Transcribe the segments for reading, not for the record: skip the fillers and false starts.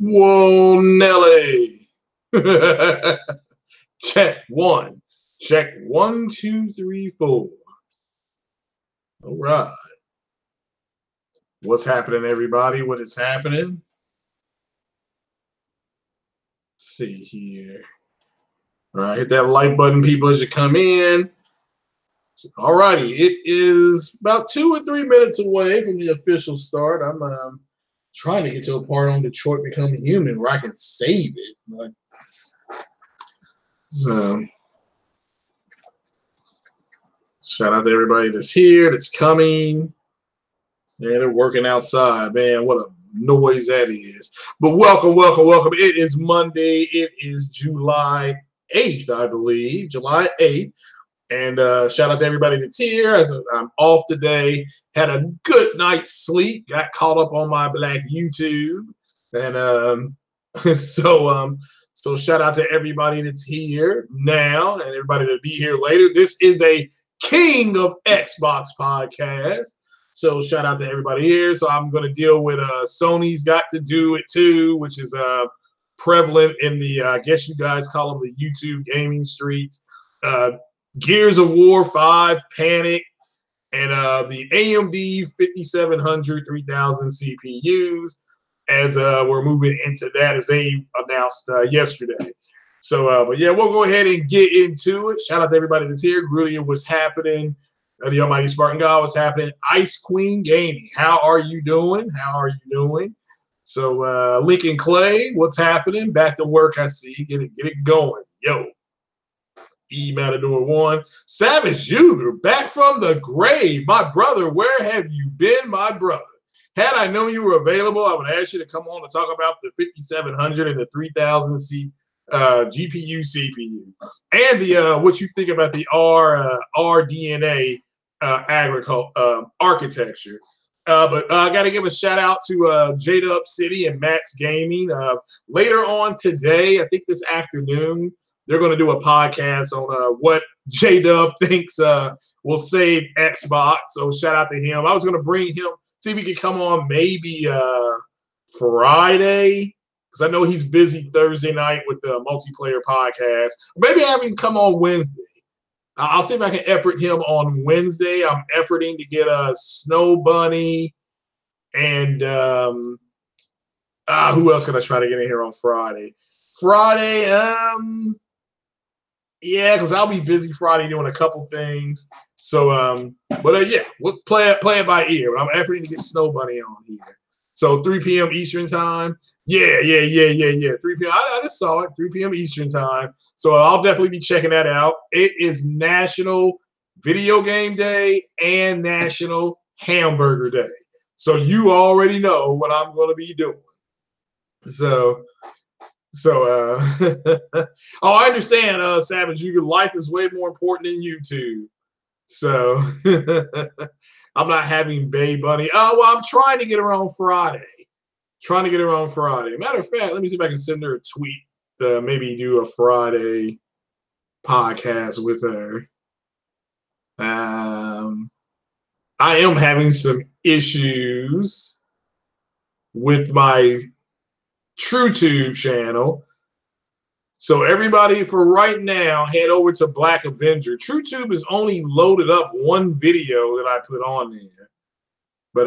Whoa, Nelly. Check one. Check 1, 2, 3, 4. All right. What's happening, everybody? What is happening? Let's see here. All right, hit that like button, people, as you come in. All righty. It is about 2 or 3 minutes away from the official start. I'm trying to get to a part on Detroit Becoming Human where I can save it. So, shout out to everybody that's here, that's coming. Yeah, they're working outside, man. What a noise that is. But welcome, welcome, welcome. It is Monday. It is July 8th, I believe. July 8th. And shout out to everybody that's here. As I'm off today, had a good night's sleep. Got caught up on my black YouTube, and so shout out to everybody that's here now and everybody that'll be here later. This is a King of Xbox podcast. So shout out to everybody here. So I'm going to deal with Sony's Got to Do It Too, which is prevalent in the, I guess you guys call them the YouTube gaming streets. Gears of War 5, Panic, and the AMD 5700 3000 CPUs as we're moving into that as they announced yesterday. So, but yeah, we'll go ahead and get into it. Shout out to everybody that's here. Grudia, what's happening? The Almighty Spartan God, what's happening? Ice Queen Gaming, how are you doing? How are you doing? So, Lincoln Clay, what's happening? Back to work, I see. Get it going. Yo. E Matador 1. Savage Uger, back from the grave. My brother, where have you been, my brother? Had I known you were available, I would ask you to come on and talk about the 5700 and the 3000 GPU, CPU, and the what you think about the RDNA architecture. But I got to give a shout out to J-Dub City and Max Gaming. Later on today, I think this afternoon, they're going to do a podcast on what J-Dub thinks will save Xbox. So shout out to him. I was going to bring him, see if he could come on maybe Friday, because I know he's busy Thursday night with the multiplayer podcast. Maybe have him come on Wednesday. I'll see if I can effort him on Wednesday. I'm efforting to get a Snow Bunny and who else can I try to get in here on Friday? Yeah, because I'll be busy Friday doing a couple things. So, yeah, we'll play it by ear. But I'm efforting to get Snow Bunny on here. So 3 p.m. Eastern time. Yeah. 3 p.m. I just saw it. 3 p.m. Eastern time. So I'll definitely be checking that out. It is National Video Game Day and National Hamburger Day. So you already know what I'm going to be doing. So oh, I understand, Savage. Your life is way more important than YouTube. So I'm not having Bay Bunny. Oh, well, I'm trying to get her on Friday. Matter of fact, let me see if I can send her a tweet to maybe do a Friday podcast with her. I am having some issues with my TrueTube channel. So everybody, for right now, head over to Black Avenger. TrueTube has only loaded up one video that I put on there. But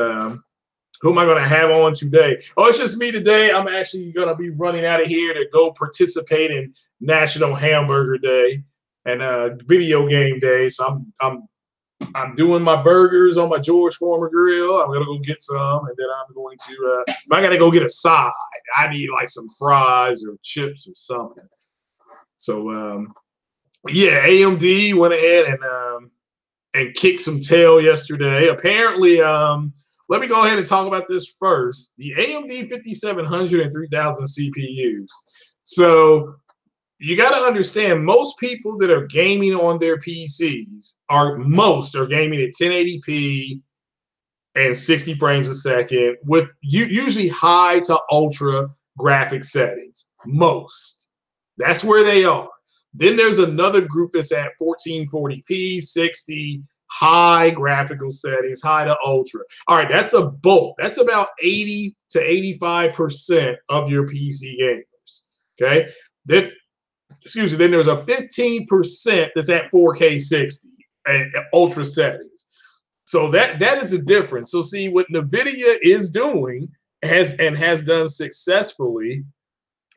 who am I going to have on today? Oh, it's just me today. I'm actually going to be running out of here to go participate in National Hamburger Day and Video Game Day. So I'm doing my burgers on my George Foreman grill. I'm gonna go get some, and then I'm going to. I gotta go get a side. I need like some fries or chips or something. So yeah, AMD went ahead and kicked some tail yesterday. Apparently, let me go ahead and talk about this first. The AMD 5700 and 3000 CPUs. So you got to understand, most people that are gaming on their PCs are gaming at 1080p and 60 frames a second with usually high to ultra graphic settings. Most. That's where they are. Then there's another group that's at 1440p, 60, high graphical settings, high to ultra. All right, that's a bulk. That's about 80 to 85% of your PC gamers. Okay, then excuse me. Then there's a 15% that's at 4K 60 and ultra settings. So that is the difference. So see what NVIDIA is doing has done successfully.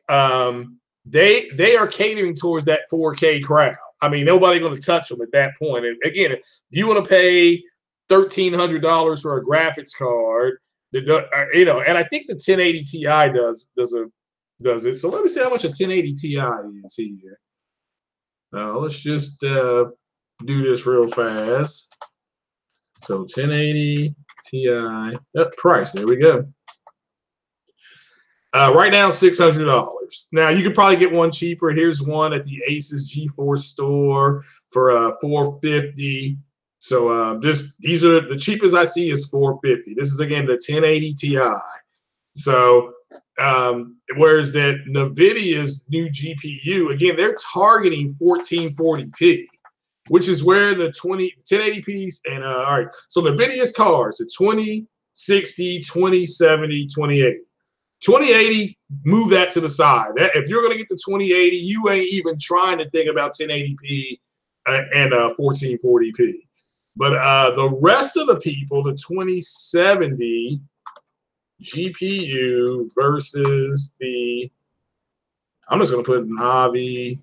They are catering towards that 4K crowd. I mean, nobody going to touch them at that point. And again, if you want to pay $1,300 for a graphics card, you know, and I think the 1080 Ti does it. So let me see how much a 1080 Ti is here. Let's just do this real fast. So 1080 Ti price. There we go. Right now, $600. Now you could probably get one cheaper. Here's one at the Asus GeForce store for $450. So these are the cheapest I see is $450. This is again the 1080 Ti. So whereas that NVIDIA's new GPU, again, they're targeting 1440p, which is where the 1080p and all right. So NVIDIA's cards, the 2060, 2070, 2080. 2080, move that to the side. If you're going to get the 2080, you ain't even trying to think about 1080p and 1440p. But the rest of the people, the 2070 GPU versus the, I'm just going to put Navi.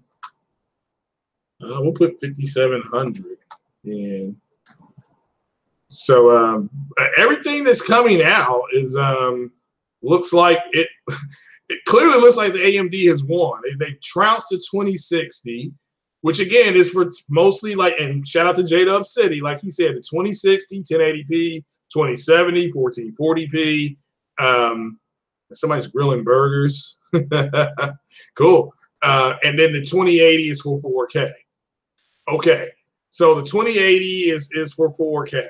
We'll put 5700 in. So everything that's coming out is looks like it clearly looks like the AMD has won. They trounced the 2060, which again is for mostly like, and shout out to J-Dub City, like he said, the 2060, 1080p, 2070, 1440p. Somebody's grilling burgers. Cool. And then the 2080 is for 4K. Okay, so the 2080 is for 4K.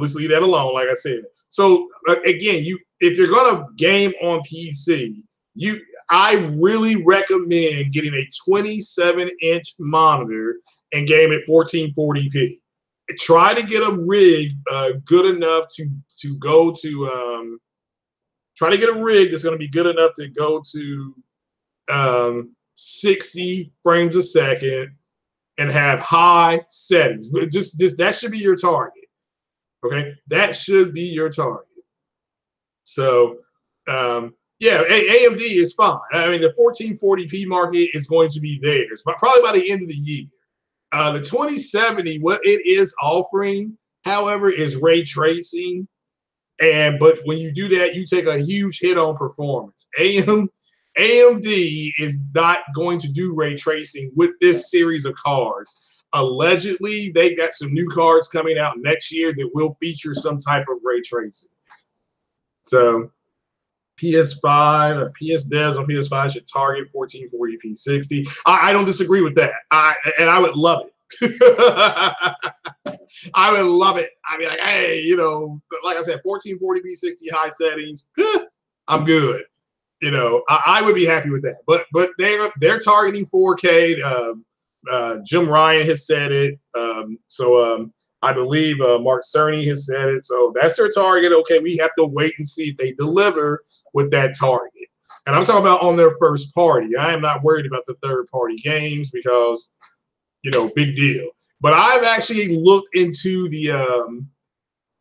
Let's leave that alone, like I said. So again, if you're gonna game on PC, I really recommend getting a 27-inch monitor and game at 1440p. Try to get a rig good enough to go to. Try to get a rig that's going to be good enough to go to 60 frames a second and have high settings. Just that should be your target. Okay, that should be your target. So, yeah, AMD is fine. I mean, the 1440p market is going to be theirs, but probably by the end of the year. The 2070, what it is offering, however, is ray tracing. But when you do that, you take a huge hit on performance. AMD is not going to do ray tracing with this series of cards. Allegedly, they've got some new cards coming out next year that will feature some type of ray tracing. So PS5, PS devs on PS5 should target 1440p 60. I don't disagree with that. And I would love it. I would love it. I mean, like, hey, you know, like I said, 1440p 60 high settings, I'm good. You know, I would be happy with that. But they're targeting 4K. Jim Ryan has said it. I believe Mark Cerny has said it. So that's their target. Okay, we have to wait and see if they deliver with that target. And I'm talking about on their first party. I am not worried about the third-party games because, you know, big deal. But I've actually looked into the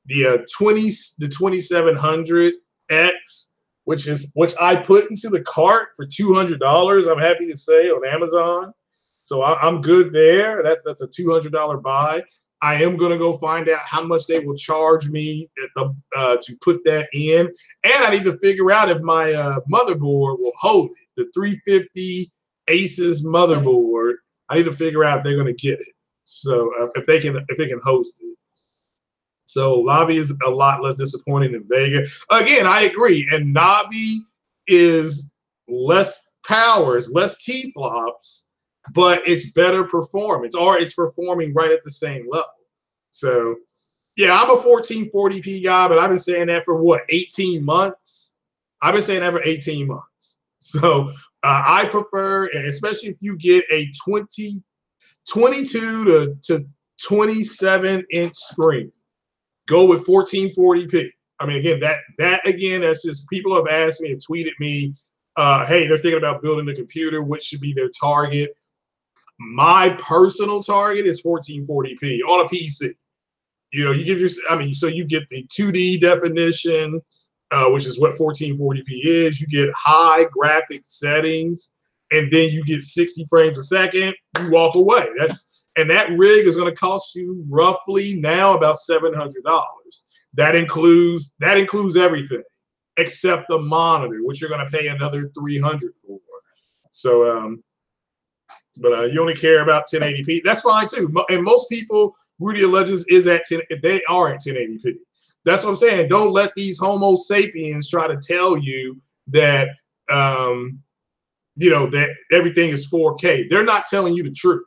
2700X, which I put into the cart for $200. I'm happy to say on Amazon. So I'm good there. That's a $200 buy. I am going to go find out how much they will charge me to put that in. And I need to figure out if my motherboard will hold it. The 350 Asus motherboard, I need to figure out if they're going to get it. So if they can host it. So Navi is a lot less disappointing than Vega. Again, I agree. And Navi is less powers, less T-flops, but it's better performance, or it's performing right at the same level. So, yeah, I'm a 1440p guy, but I've been saying that for what, 18 months? I've been saying that for 18 months. So I prefer, and especially if you get a 22 to 27-inch screen. Go with 1440p. I mean, again, that's just people have asked me and tweeted me, hey, they're thinking about building a computer. What should be their target? My personal target is 1440p on a PC. You know, you give your, I mean, so you get the 2D definition, which is what 1440p is. You get high graphic settings, and then you get 60 frames a second. You walk away. And that rig is going to cost you roughly now about $700. That includes everything except the monitor, which you're going to pay another $300 for. So, but you only care about 1080p. That's fine too. And most people, Rudy of Legends is at 10. They are at 1080p. That's what I'm saying. Don't let these Homo sapiens try to tell you that you know that everything is 4K. They're not telling you the truth.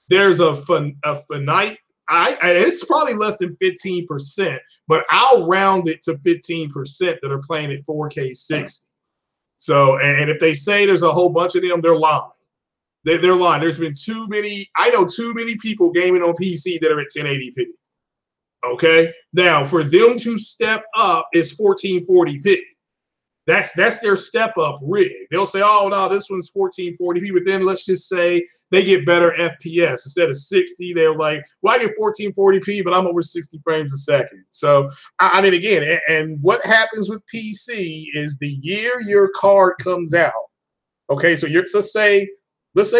There's a finite. It's probably less than 15%, but I'll round it to 15% that are playing at 4K 60. So, and if they say there's a whole bunch of them, they're lying. They're lying. There's been too many. I know too many people gaming on PC that are at 1080p. Okay, now for them to step up is 1440p. That's their step up rig. They'll say, oh no, this one's 1440p, but then let's just say they get better FPS. Instead of 60, they're like, well, I get 1440p, but I'm over 60 frames a second. So I mean, again, and what happens with PC is the year your card comes out. Okay, so let's say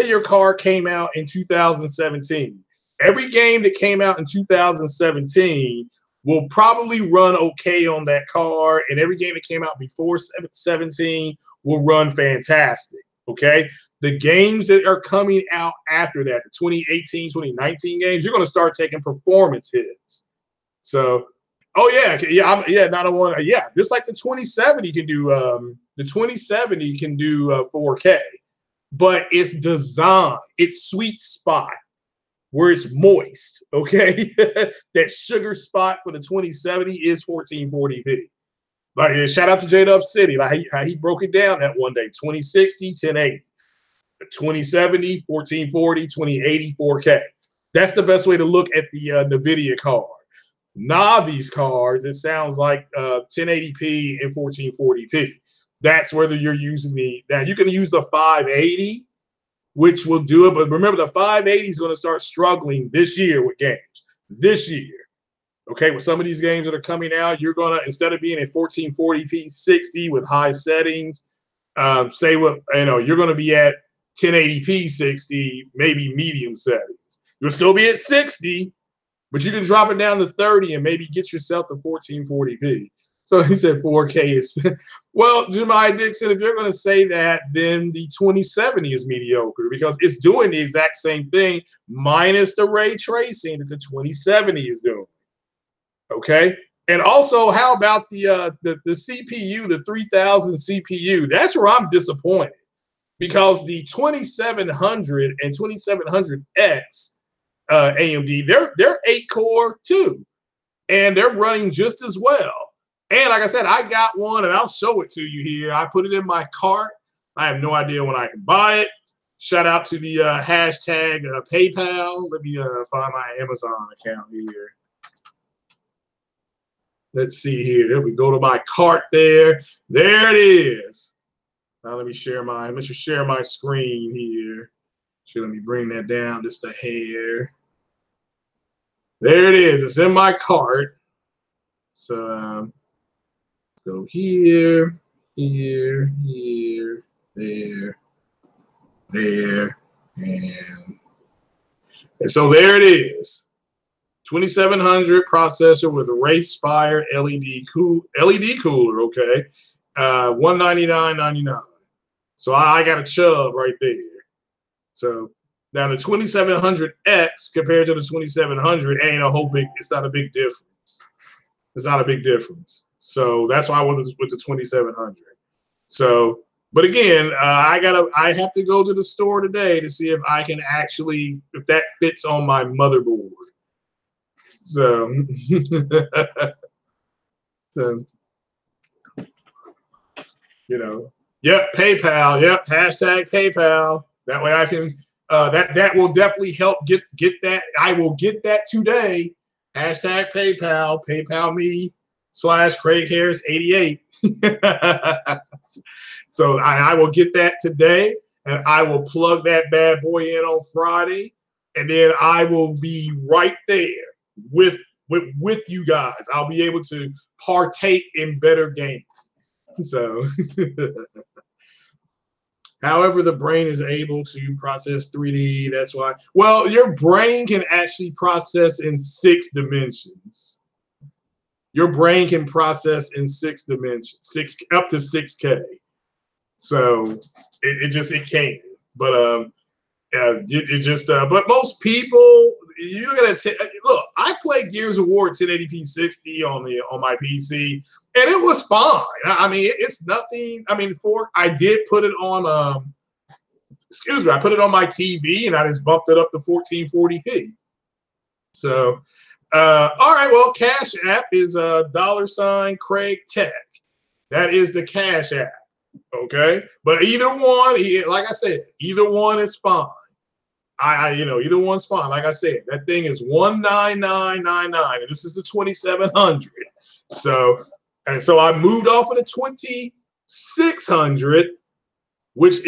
your card came out in 2017. Every game that came out in 2017 will probably run okay on that card, and every game that came out before 17 will run fantastic, okay? The games that are coming out after that, the 2018, 2019 games, you're going to start taking performance hits. So, oh yeah, not a one, yeah, just like the 2070 can do, 4K, but it's designed, it's sweet spot, where it's moist, okay? That sugar spot for the 2070 is 1440p. Like, shout out to J-Dub City, like how he broke it down that one day. 2060, 1080. 2070, 1440, 2080, 4K. That's the best way to look at the NVIDIA card. Navi's cards, it sounds like 1080p and 1440p. That's whether you're using now you can use the 580, which will do it. But remember, the 580 is going to start struggling this year with games. This year. Okay, with some of these games that are coming out, you're going to, instead of being at 1440p 60 with high settings, say what, you know, you're going to be at 1080p 60, maybe medium settings. You'll still be at 60, but you can drop it down to 30 and maybe get yourself to 1440p. So he said 4K is, well, Jemiah Dixon, if you're going to say that, then the 2070 is mediocre because it's doing the exact same thing minus the ray tracing that the 2070 is doing. Okay. And also, how about the CPU, the 3000 CPU? That's where I'm disappointed because the 2700 and 2700X AMD, they're 8-core too, and they're running just as well. And like I said, I got one, and I'll show it to you here. I put it in my cart. I have no idea when I can buy it. Shout out to the hashtag PayPal. Let me find my Amazon account here. Let's see here. There we go to my cart there. There it is. Now let me share my screen here. So let me bring that down just a hair. There it is. It's in my cart. So go here, here, there, and so there it is. 2700 processor with a Wraithspire LED cooler, okay. $199.99. So I got a chub right there. So now the 2700X compared to the 2700 ain't a whole big, it's not a big difference. It's not a big difference. So that's why I went with the 2700. So, but again, I have to go to the store today to see if I can actually, if that fits on my motherboard. So, so, you know, yep, PayPal, yep, hashtag PayPal. That way I can that will definitely help get that. I will get that today. Hashtag PayPal, PayPal me /CraigHarris88. So I will get that today, and I will plug that bad boy in on Friday, and then I will be right there with you guys. I'll be able to partake in better games. So, however, the brain is able to process 3D. That's why. Well, your brain can actually process in 6 dimensions. Your brain can process in 6 dimensions, up to 6K. So it can, but but most people, you look at it. Look, I played Gears of War 1080p 60 on my PC, and it was fine. I mean, it's nothing. I mean, I did put it on. Excuse me, I put it on my TV, and I just bumped it up to 1440p. So, all right. Well, Cash App is $Craig Tech. That is the Cash App. Okay, but either one, like I said, either one is fine. Either one's fine. Like I said, that thing is 19999, and this is the 2700. So I moved off of the 2600, which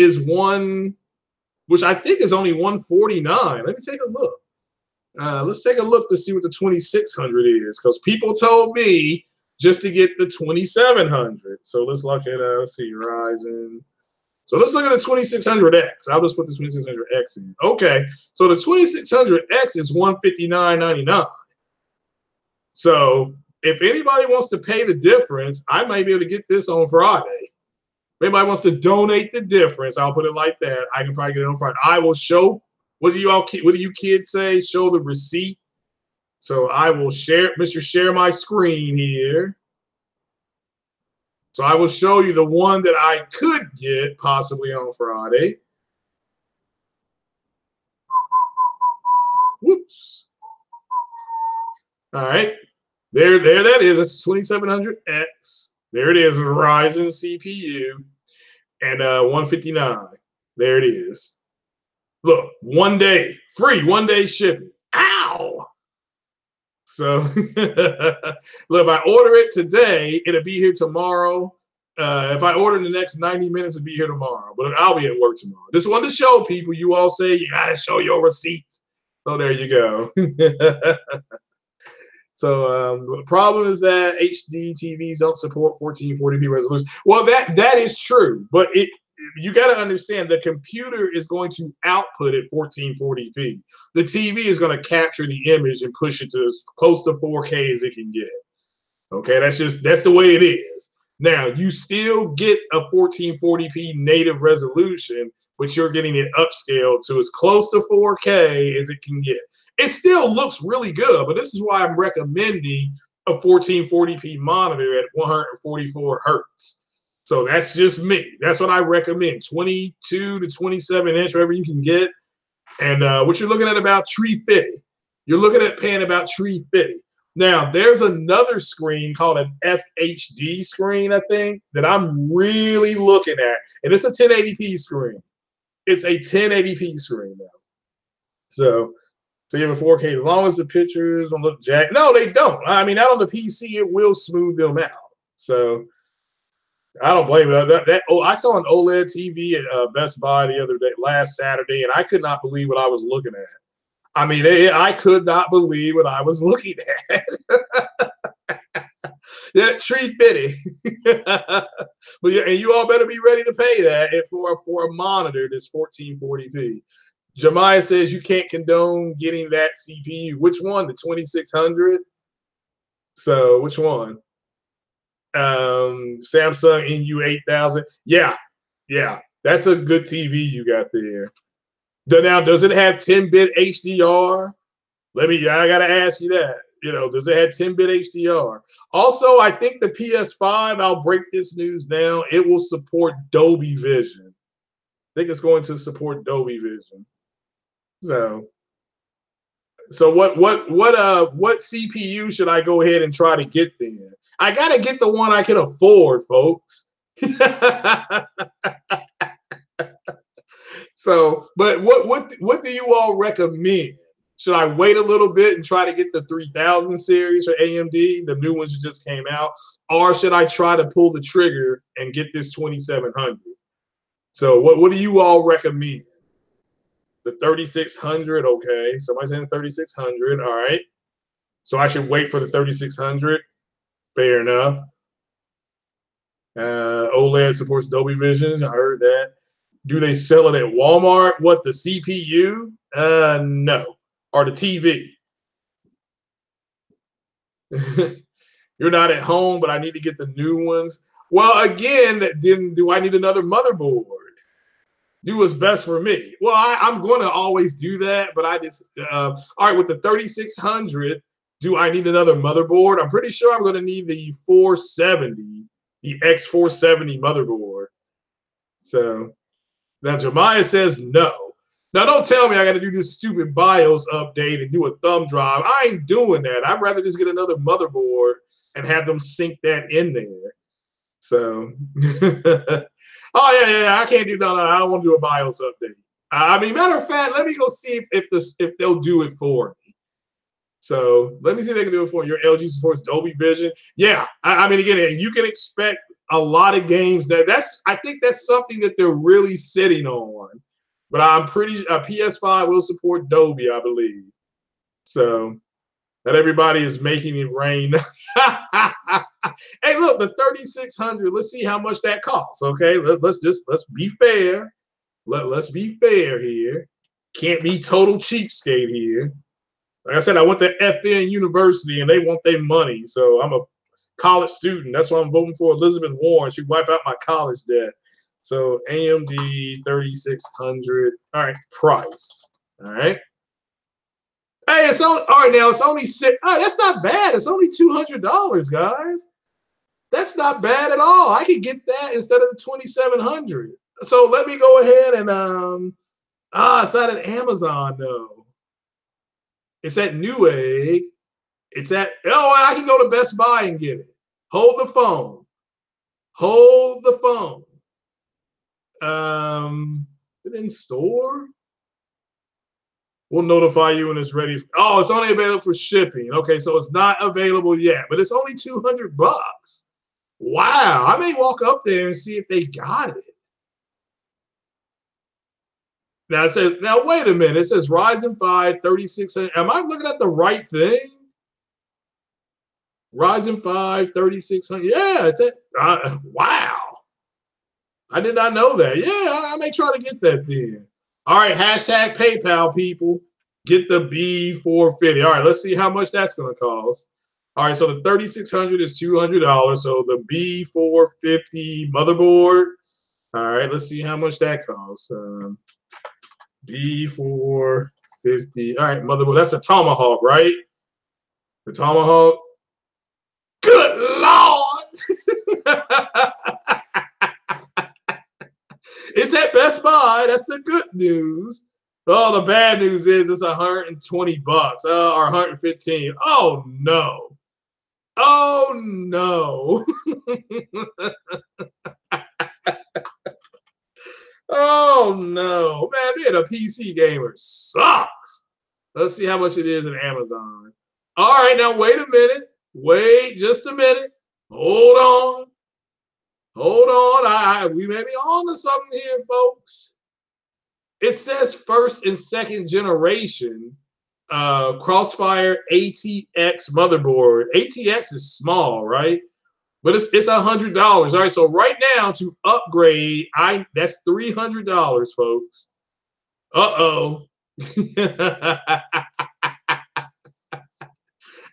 I think is only 149. Let me take a look. Let's take a look to see what the 2600 is, because people told me just to get the 2700. So let's look at let's see, Ryzen. So let's look at the 2600X. I'll just put the 2600X in. Okay, so the 2600X is $159.99. So if anybody wants to pay the difference, I might be able to get this on Friday. If anybody wants to donate the difference, I'll put it like that. I can probably get it on Friday. I will show. What do you kids say? Show the receipt. So I will share my screen here. So I will show you the one that I could get possibly on Friday. Whoops. All right. There that is. It's 2700X. There it is, Ryzen CPU. And 159. There it is. Look, 1 day, free 1 day shipping. Ow! So, look, if I order it today, it'll be here tomorrow. If I order in the next 90 minutes, it'll be here tomorrow. But I'll be at work tomorrow. Just wanted to show people. You all say you got to show your receipts. So there you go. So the problem is that HD TVs don't support 1440p resolution. Well, that is true, but you got to understand the computer is going to output at 1440p. The TV is going to capture the image and push it to as close to 4K as it can get. Okay, that's the way it is. Now, you still get a 1440p native resolution, but you're getting it upscaled to as close to 4K as it can get. It still looks really good, but this is why I'm recommending a 1440p monitor at 144 hertz. So that's just me. That's what I recommend. 22 to 27 inch, whatever you can get. And what you're looking at about $350. You're looking at paying about $350. Now, there's another screen called an FHD screen, I think, that I'm really looking at. And it's a 1080p screen. It's a 1080p screen now. So you have a 4K. As long as the pictures don't look jacked. No, they don't. I mean, out on the PC, it will smooth them out. So I don't blame it. I saw an OLED TV at Best Buy the other day, last Saturday, and I could not believe what I was looking at. I mean, I could not believe what I was looking at. Yeah, $350. But yeah, and you all better be ready to pay that for a monitor that's 1440p. Jemiah says you can't condone getting that CPU. Which one? The 2600? So which one? Samsung NU8000. Yeah, that's a good TV you got there. Now, does it have 10-bit HDR? I gotta ask you that. Does it have 10-bit HDR? Also, I think the PS5, I'll break this news down, it will support Dolby Vision. I think it's going to support Dolby Vision. So what CPU should I go ahead and try to get then? I gotta get the one I can afford, folks. So, but what do you all recommend? Should I wait a little bit and try to get the 3000 series for AMD, the new ones that just came out, or should I try to pull the trigger and get this 2700? So, what do you all recommend? The 3600, okay. Somebody's saying 3600, all right. So I should wait for the 3600. Fair enough. OLED supports Dolby Vision. I heard that. Do they sell it at Walmart? What, the CPU? No. Or the TV? You're not at home, but I need to get the new ones. Well, again, then do I need another motherboard? Do what's best for me. Well, I'm going to always do that, but I just all right, with the 3600, do I need another motherboard? I'm pretty sure I'm going to need the 470, the X470 motherboard. So now Jemiah says no. Now don't tell me I got to do this stupid BIOS update and do a thumb drive. I ain't doing that. I'd rather just get another motherboard and have them sync that in there. So oh yeah, I can't do no. I don't want to do a BIOS update. I mean, matter of fact, let me go see if they'll do it for me. So let me see if they can do it for you. Your LG supports Dolby Vision. Yeah, I mean, again, you can expect a lot of games I think that's something that they're really sitting on. But I'm pretty PS5 will support Dolby, I believe. So not everybody is making it rain. Hey, look, the 3600. Let's see how much that costs. Okay, let's be fair. Let's be fair here. Can't be total cheapskate here. Like I said, I went to FN University and they want their money. So I'm a college student. That's why I'm voting for Elizabeth Warren. She wipe out my college debt. So AMD 3600. All right, price. All right. Hey, it's on. All right, now it's only six. Oh, that's not bad. It's only $200, guys. That's not bad at all. I could get that instead of the 2700. So let me go ahead and it's not at Amazon though. It's at Newegg. It's at I can go to Best Buy and get it. Hold the phone. Hold the phone. Is it in store? We'll notify you when it's ready. Oh, it's only available for shipping. Okay, so it's not available yet, but it's only $200. Wow, I may walk up there and see if they got it. Now it says, now wait a minute. It says Ryzen 5 3600. Am I looking at the right thing? Ryzen 5 3600. Yeah, it's it. Wow. I did not know that. Yeah, I may try to get that then. All right, hashtag PayPal, people. Get the B450. All right, let's see how much that's going to cost. All right, so the 3600 is $200. So the B450 motherboard. All right, let's see how much that costs. B450. All right, motherboard. That's a Tomahawk, right? The Tomahawk. Good Lord. It's at Best Buy. That's the good news. Oh, the bad news is it's $120 or 115. Oh no. Oh no. Oh no. Man, being a PC gamer sucks. Let's see how much it is in Amazon. All right, now wait a minute. Wait just a minute. Hold on. Hold on. We may be on to something here, folks. It says first and second generation Crossfire ATX motherboard. ATX is small, right? But it's $100. All right, so right now to upgrade, that's $300, folks. Uh-oh.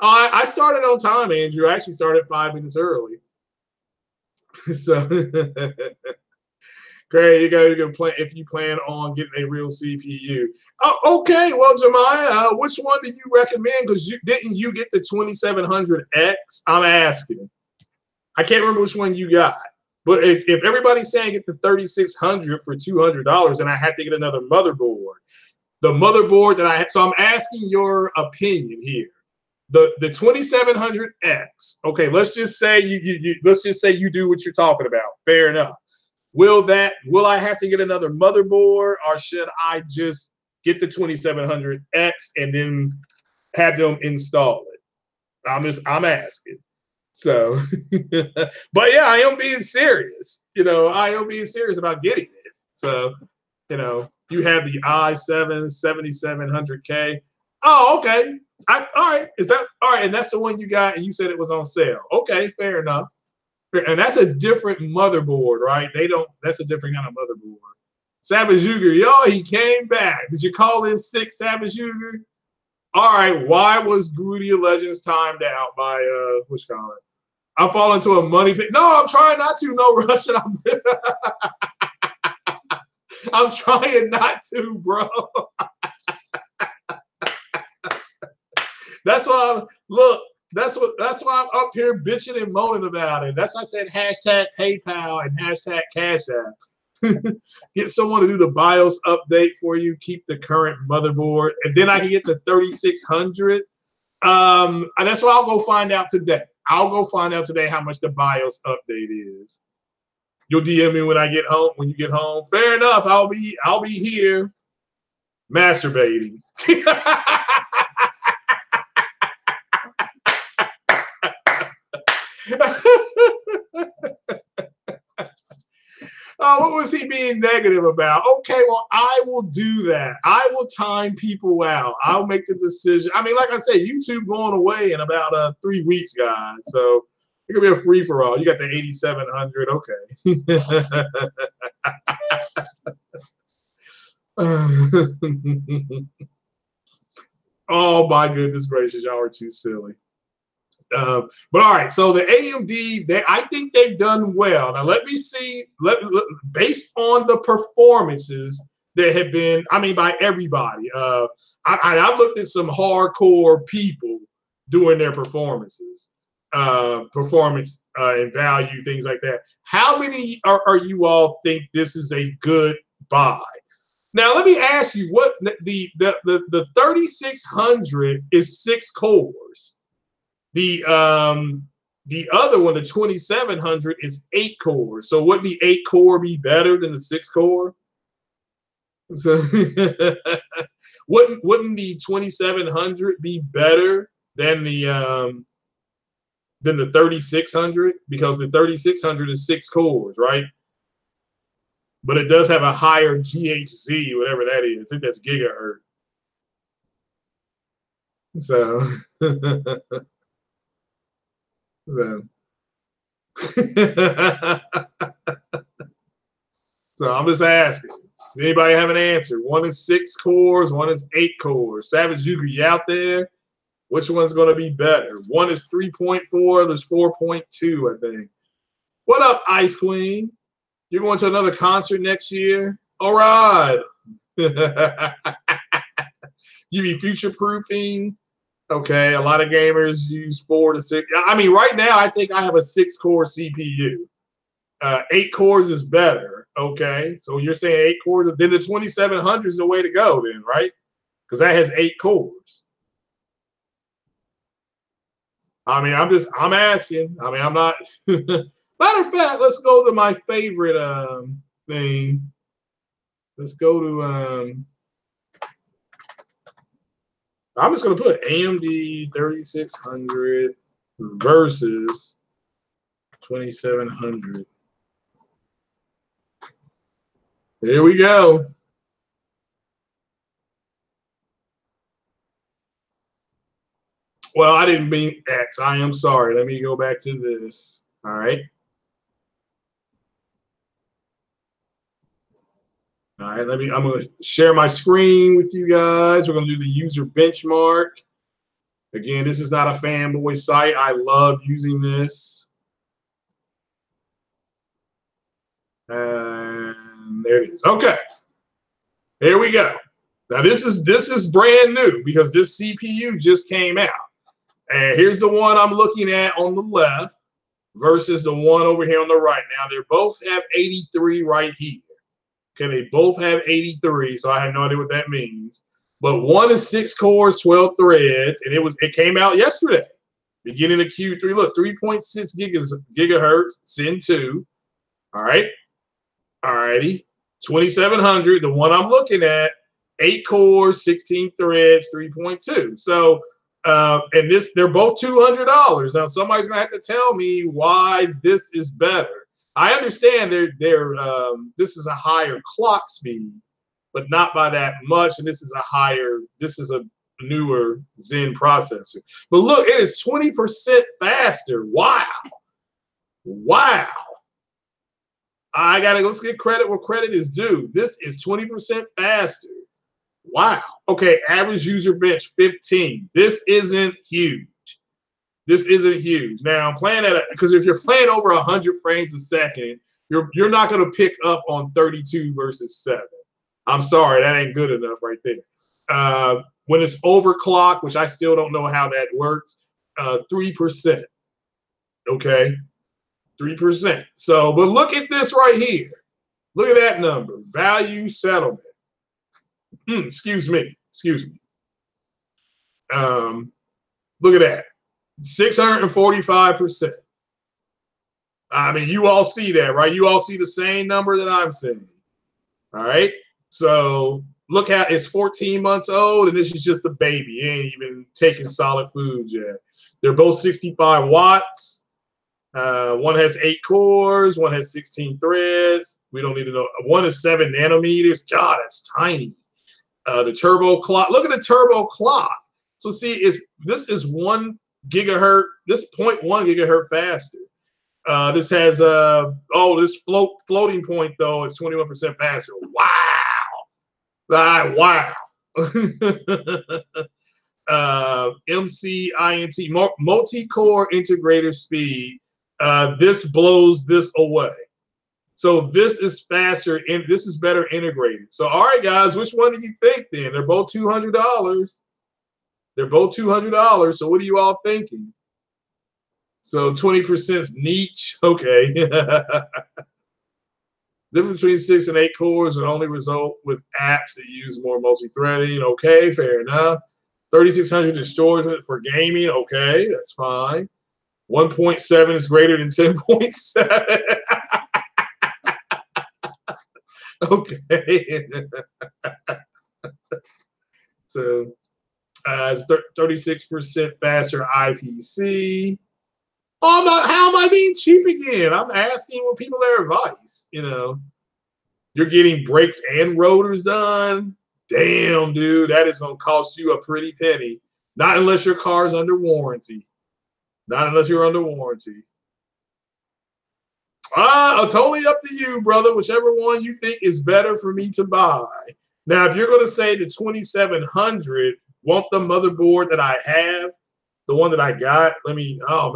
Oh, I started on time, Andrew. I actually started 5 minutes early. So great, you can plan if you plan on getting a real CPU. Oh, okay. Well, Jemiah, which one do you recommend? Because didn't you get the 2700X? I'm asking. I can't remember which one you got. But if everybody's saying get the 3600 for $200, and I have to get another motherboard, the motherboard that I have. So I'm asking your opinion here. The 2700X. Okay, let's just say you do what you're talking about. Fair enough. Will I have to get another motherboard, or should I just get the 2700X and then have them install it? I'm asking. So, but yeah, I am being serious. I am being serious about getting it. So, you have the i7 7700K. Oh, okay. All right. Is that all right? And that's the one you got, and you said it was on sale. Okay, fair enough. And that's a different motherboard, right? That's a different kind of motherboard. Savage Yuger, yo, he came back. Did you call in sick, Savage Yuger? All right, why was Grudia Legends timed out by what's call it? I'm falling into a money pit. No, I'm trying not to. No Russian. I'm trying not to, bro. That's why that's why I'm up here bitching and moaning about it. That's why I said hashtag PayPal and hashtag Cash App. Get someone to do the BIOS update for you. Keep the current motherboard, and then I can get the 3600. That's why I'll go find out today. I'll go find out today how much the BIOS update is. You'll DM me when I get home. When you get home, fair enough. I'll be here masturbating. What was he being negative about? Okay, well, I will do that. I will time people out. I'll make the decision. I mean, like I said, YouTube going away in about 3 weeks, guys. So it could be a free for all. You got the 8700. Okay. Oh my goodness gracious, y'all are too silly. But all right, so the AMD, I think they've done well. Now let me see. Based on the performances that have been, I mean, by everybody. I looked at some hardcore people doing their performances, performance and value, things like that. How many are you all think this is a good buy? Now let me ask you, what the 3600 is 6 cores. The other one, the 2700, is 8 cores. So wouldn't the 8 core be better than the 6 core? So wouldn't the 2700 be better than the 3600? Because the 3600 is 6 cores, right? But it does have a higher GHz, whatever that is. I think that's gigahertz. So so I'm just asking. Does anybody have an answer? One is 6 cores, one is 8 cores. Savage Yuga, you out there? Which one's going to be better? One is 3.4, there's 4.2, I think. What up, Ice Queen? You're going to another concert next year? All right. You be future-proofing? Okay, a lot of gamers use 4 to 6. I mean, right now, I think I have a 6-core CPU. 8 cores is better. Okay, so you're saying 8 cores, then the 2700 is the way to go, then, right? Because that has 8 cores. I mean, I'm asking. I mean, I'm not. Matter of fact, let's go to my favorite thing. Let's go to I'm just going to put AMD 3600 versus 2700. There we go. Well, I didn't mean X. I am sorry. Let me go back to this. All right. All right, I'm going to share my screen with you guys. We're going to do the user benchmark. Again, this is not a fanboy site. I love using this. And there it is. Okay. Here we go. Now this is brand new because this CPU just came out. And here's the one I'm looking at on the left versus the one over here on the right. Now they both have 83 right here. Okay, they both have 83, so I have no idea what that means. But one is 6 cores, 12 threads, and it came out yesterday, beginning of Q3. Look, 3.6 gigahertz, Zen 2. All right. Alrighty, 2700, the one I'm looking at, 8 cores, 16 threads, 3.2. So, and they're both $200. Now, somebody's gonna have to tell me why this is better. I understand this is a higher clock speed, but not by that much. And this is a newer Zen processor. But look, it is 20% faster. Wow. Wow. Let's get credit where credit is due. This is 20% faster. Wow. Okay, average user bench 15. This isn't huge. This isn't huge. Now I'm playing because if you're playing over 100 frames a second, you're not going to pick up on 32 versus 7. I'm sorry, that ain't good enough right there. When it's overclocked, which I still don't know how that works, 3%. Okay, 3%. So, but look at this right here. Look at that number. Value settlement. Excuse me. Look at that. 645%. I mean, you all see that, right? You all see the same number that I'm seeing. All right. So look at it's 14 months old, and this is just the baby. It ain't even taking solid foods yet. They're both 65 watts. One has 8 cores, one has 16 threads. We don't need to know. One is 7 nanometers. God, that's tiny. The turbo clock. Look at the turbo clock. So see, this is 1 gigahertz. This 0.1 gigahertz faster. This has this floating point though. It's 21% faster. Wow. Wow. MCINT multi-core integrator speed. This blows this away. So this is faster and this is better integrated. So all right, guys, which one do you think then? They're both $200. They're both $200. So what are you all thinking? So 20% is niche. Okay. Difference between 6 and 8 cores would only result with apps that use more multi-threading. Okay, fair enough. 3600 is storage for gaming. Okay, that's fine. 1.7 is greater than 10.7. Okay. So it's 36% faster IPC. Oh, how am I being cheap again? I'm asking people their advice. You know, you're getting brakes and rotors done. Damn, dude, that is going to cost you a pretty penny. Not unless your car's under warranty. Not unless you're under warranty. Totally up to you, brother. Whichever one you think is better for me to buy. Now, if you're going to say the 2700, want the motherboard that I have, the one that I got, let me have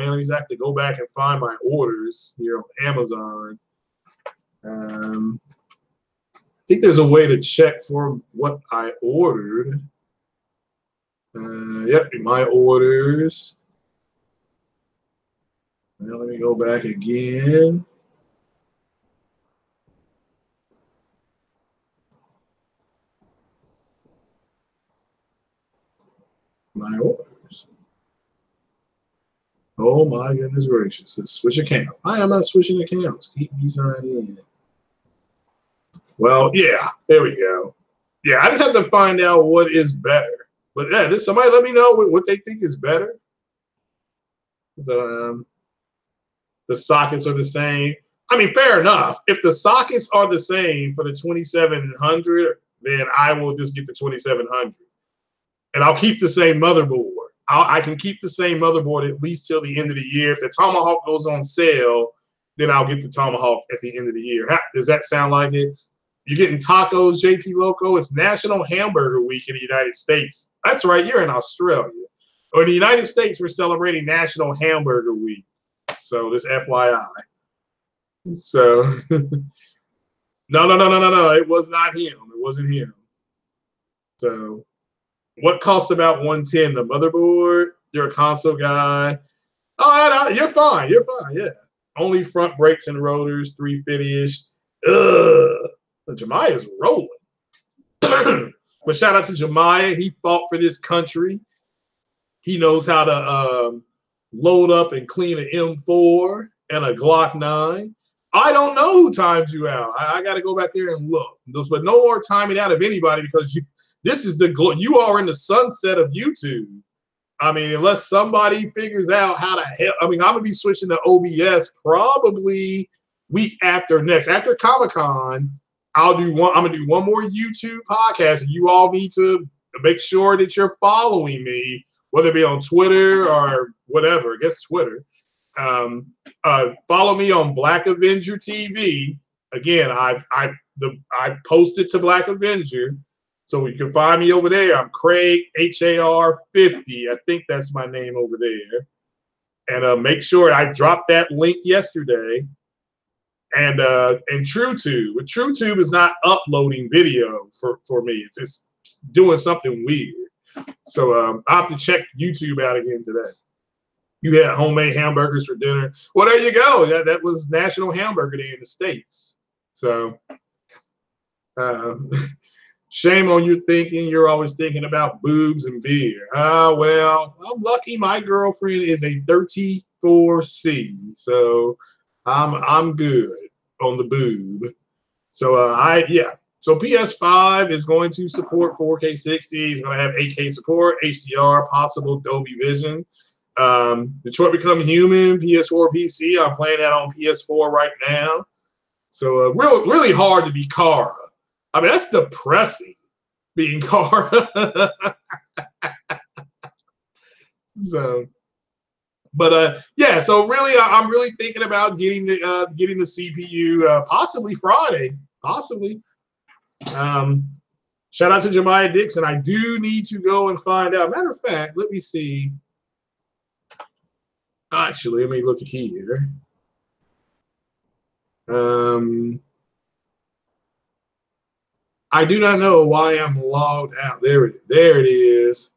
to go back and find my orders here on Amazon. I think there's a way to check for what I ordered. Yep, my orders. Now let me go back again. My orders. Oh my goodness gracious. Let's switch account. I am not switching accounts. Keep me signed in. Well, yeah, there we go. Yeah, I just have to find out what is better. But yeah, somebody let me know what they think is better. So, the sockets are the same. I mean, fair enough. If the sockets are the same for the 2700, then I will just get the 2700. And I'll keep the same motherboard. I can keep the same motherboard at least till the end of the year. If the Tomahawk goes on sale, then I'll get the Tomahawk at the end of the year. Does that sound like it? You're getting tacos, JP Loco. It's National Hamburger Week in the United States. That's right. You're in Australia. Or in the United States, we're celebrating National Hamburger Week. So this FYI. So no. It was not him. It wasn't him. So what cost about 110? The motherboard? You're a console guy. Oh, you're fine. You're fine. Yeah. Only front brakes and rotors, 350-ish. Ugh. Jemiah's rolling. But shout out to Jemiah. He fought for this country. He knows how to load up and clean an M4 and a Glock 9. I don't know who times you out. I got to go back there and look. But no more timing out of anybody because this is you are in the sunset of YouTube. I mean, unless somebody figures out how to help. I mean, I'm gonna be switching to OBS probably week after next. After Comic-Con, I'm gonna do one more YouTube podcast, and you all need to make sure that you're following me, whether it be on Twitter or whatever. I guess Twitter. Follow me on Black Avenger TV. Again, I've posted to Black Avenger. So you can find me over there. I'm Craig HAR50. I think that's my name over there. And make sure I dropped that link yesterday. And TrueTube. But TrueTube is not uploading video for me. It's doing something weird. So I have to check YouTube out again today. You had homemade hamburgers for dinner. Well, there you go. That was National Hamburger Day in the States. So shame on you thinking you're always thinking about boobs and beer. Well, I'm lucky my girlfriend is a 34C, so I'm good on the boob. So So PS5 is going to support 4K 60. It's going to have 8K support, HDR, possible Dolby Vision. Detroit Become Human, PS4, PC. I'm playing that on PS4 right now. So really hard to be Kara. I mean, that's depressing, being Kara. So, but yeah. So really, I'm really thinking about getting the CPU possibly Friday, possibly. Shout out to Jemiah Dixon. I do need to go and find out. Matter of fact, let me see. Actually, let me look here. I do not know why I'm logged out. There it is.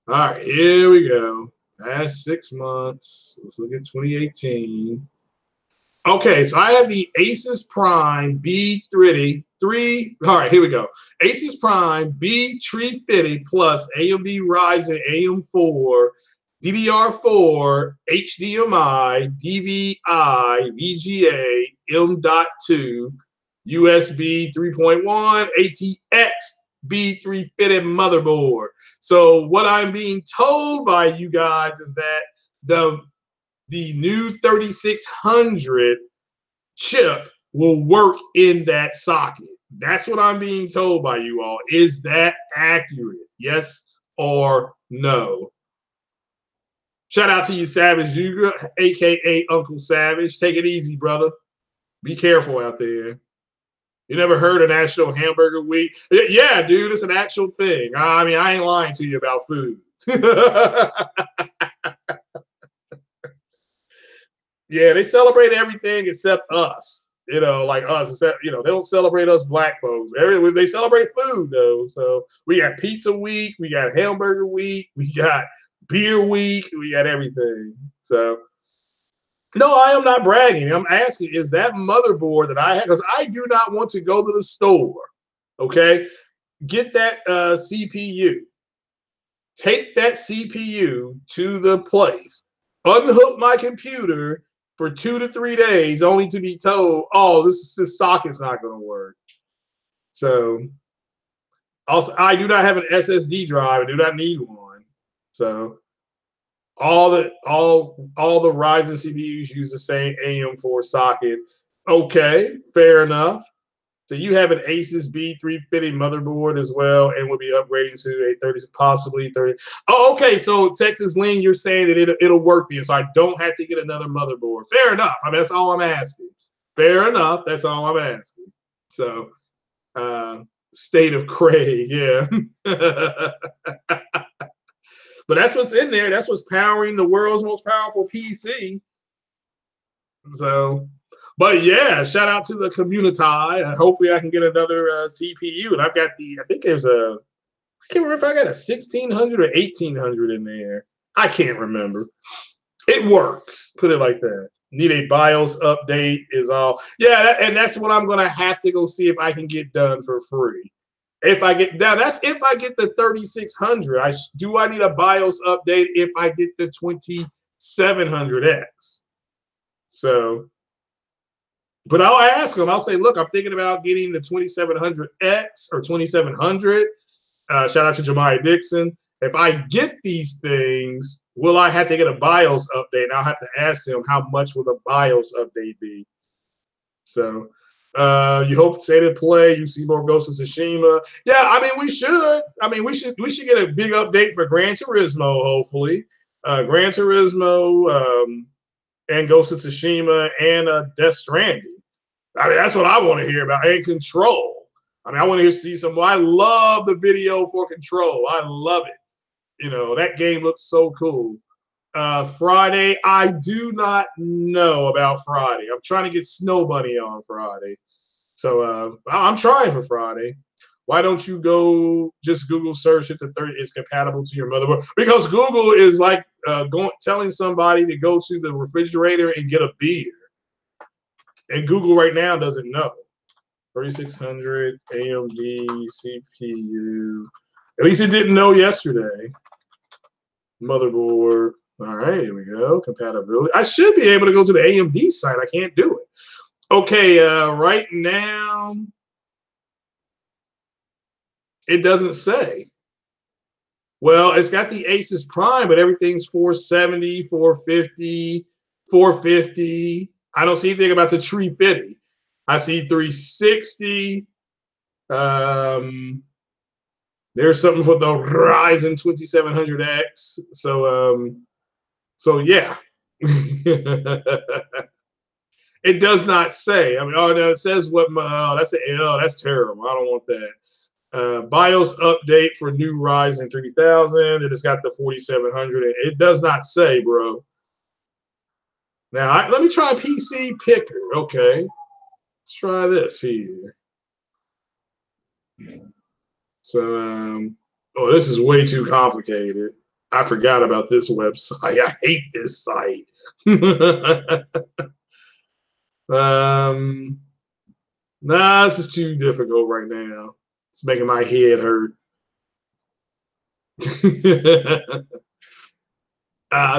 All right, here we go. Past 6 months. Let's look at 2018. Okay, so I have the Asus Prime B3. All right, here we go. Asus Prime B350 plus AMD Ryzen AM4, DDR4, HDMI, DVI, VGA, M.2, USB 3.1, ATX B350 motherboard. So what I'm being told by you guys is that the new 3600 chip will work in that socket. That's what I'm being told by you all. Is that accurate? Yes or no? Shout out to you, Savage Yuga, aka Uncle Savage. Take it easy, brother. Be careful out there. You never heard of National Hamburger Week? Yeah, dude, it's an actual thing. I mean, I ain't lying to you about food. Yeah, they celebrate everything except us. You know, like us. Except, you know, they don't celebrate us black folks. They celebrate food though. So we got Pizza Week, we got Hamburger Week, we got Beer Week, we got everything. So no, I am not bragging. I'm asking, is that motherboard that I have? Because I do not want to go to the store. Okay, get that CPU. Take that CPU to the place. Unhook my computer for 2 to 3 days, only to be told, "Oh, this socket's not going to work." So, also, I do not have an SSD drive. I do not need one. So, all the Ryzen CPUs use the same AM4 socket. Okay, fair enough. So you have an Asus B350 motherboard as well, and will be upgrading to a 30, possibly 30. Oh, okay. So Texas Lean, you're saying that it'll work then, so I don't have to get another motherboard. Fair enough. I mean, that's all I'm asking. Fair enough. That's all I'm asking. So, State of Craig, yeah. But that's what's in there. That's what's powering the world's most powerful PC. So. But yeah, shout out to the community. And hopefully I can get another CPU. And I've got I think there's I can't remember if I got a 1600 or 1800 in there. I can't remember. It works. Put it like that. Need a BIOS update is all. Yeah, and that's what I'm going to have to go see if I can get done for free. If I get now, that's if I get the 3600. Do I need a BIOS update if I get the 2700X? So. But I'll ask them. I'll say, look, I'm thinking about getting the 2700X or 2700. Shout out to Jemiah Dixon. If I get these things, will I have to get a BIOS update? And I'll have to ask them how much will the BIOS update be. So you hope State of Play, you see more Ghost of Tsushima. Yeah, I mean we should. I mean we should get a big update for Gran Turismo, hopefully. Gran Turismo and Ghost of Tsushima and Death Stranding. I mean that's what I want to hear about. And Control. I mean I want to see some. I love the video for Control. I love it. You know that game looks so cool. Friday, I do not know about Friday. I'm trying to get Snow Bunny on Friday. So I'm trying for Friday. Why don't you go just Google search if the 30 is compatible to your motherboard? Because Google is like telling somebody to go to the refrigerator and get a beer. And Google right now doesn't know. 3600 AMD CPU. At least it didn't know yesterday. Motherboard. All right, here we go. Compatibility. I should be able to go to the AMD site. I can't do it. Okay, right now, it doesn't say. Well, it's got the Asus Prime, but everything's 470, 450, 450. I don't see anything about the 350. I see 360. There's something for the Ryzen 2700X. So yeah. It does not say. I mean, oh no, it says what that's terrible. I don't want that. BIOS update for new Ryzen 3000. It has got the 4700. It does not say, bro. Now let me try PC Picker. Okay, let's try this here. So, oh, this is way too complicated. I forgot about this website. I hate this site. Nah, this is too difficult right now. It's making my head hurt.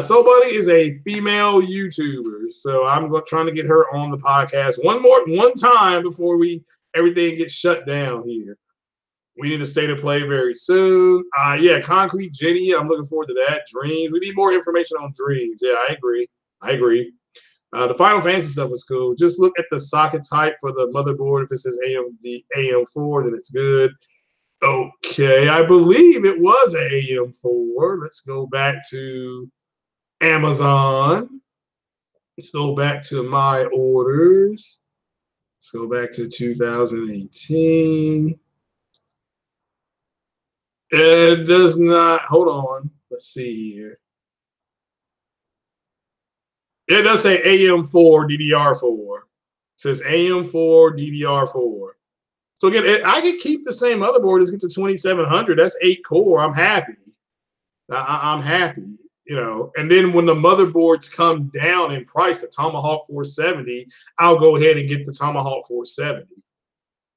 So Bunny is a female YouTuber, so I'm trying to get her on the podcast one time before everything gets shut down here. We need a State of Play very soon. Yeah, Concrete Jenny. I'm looking forward to that. Dreams. We need more information on Dreams. Yeah, I agree. The Final Fantasy stuff was cool. Just look at the socket type for the motherboard. If it says AMD AM4, then it's good. Okay, I believe it was an AM4. Let's go back to Amazon. Let's go back to my orders. Let's go back to 2018. It does not. Hold on. Let's see here. It does say AM4 DDR4. It says AM4 DDR4. So again, I can keep the same motherboard as get to 2700. That's 8 core. I'm happy. I'm happy. You know. And then when the motherboards come down in price, the Tomahawk 470, I'll go ahead and get the Tomahawk 470.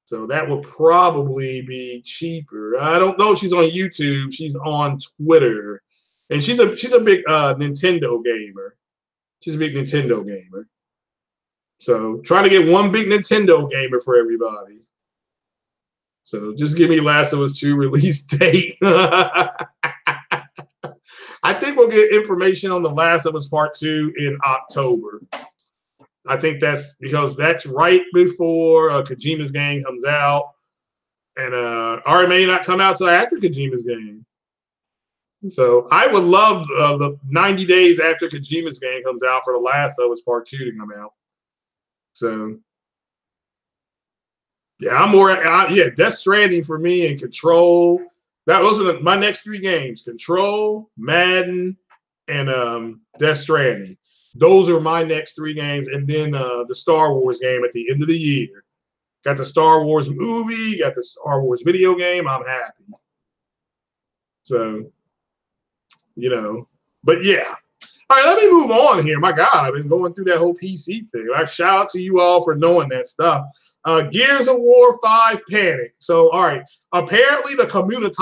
So that will probably be cheaper. I don't know if she's on YouTube. She's on Twitter, and she's a big Nintendo gamer. She's a big Nintendo gamer. So trying to get one big Nintendo gamer for everybody. So just give me Last of Us 2 release date. I think we'll get information on The Last of Us Part 2 in October. I think that's because that's right before Kojima's game comes out. And or it may not come out till after Kojima's game. So I would love the 90 days after Kojima's game comes out for The Last of Us Part 2 to come out. So yeah, I'm more Death Stranding for me and Control. Those are my next 3 games: Control, Madden, and Death Stranding. Those are my next 3 games, and then the Star Wars game at the end of the year. Got the Star Wars movie, got the Star Wars video game. I'm happy. So, you know, but yeah. All right, let me move on here. My God, I've been going through that whole PC thing. Like, shout out to you all for knowing that stuff. Gears of War 5 Panic. So, all right, apparently the community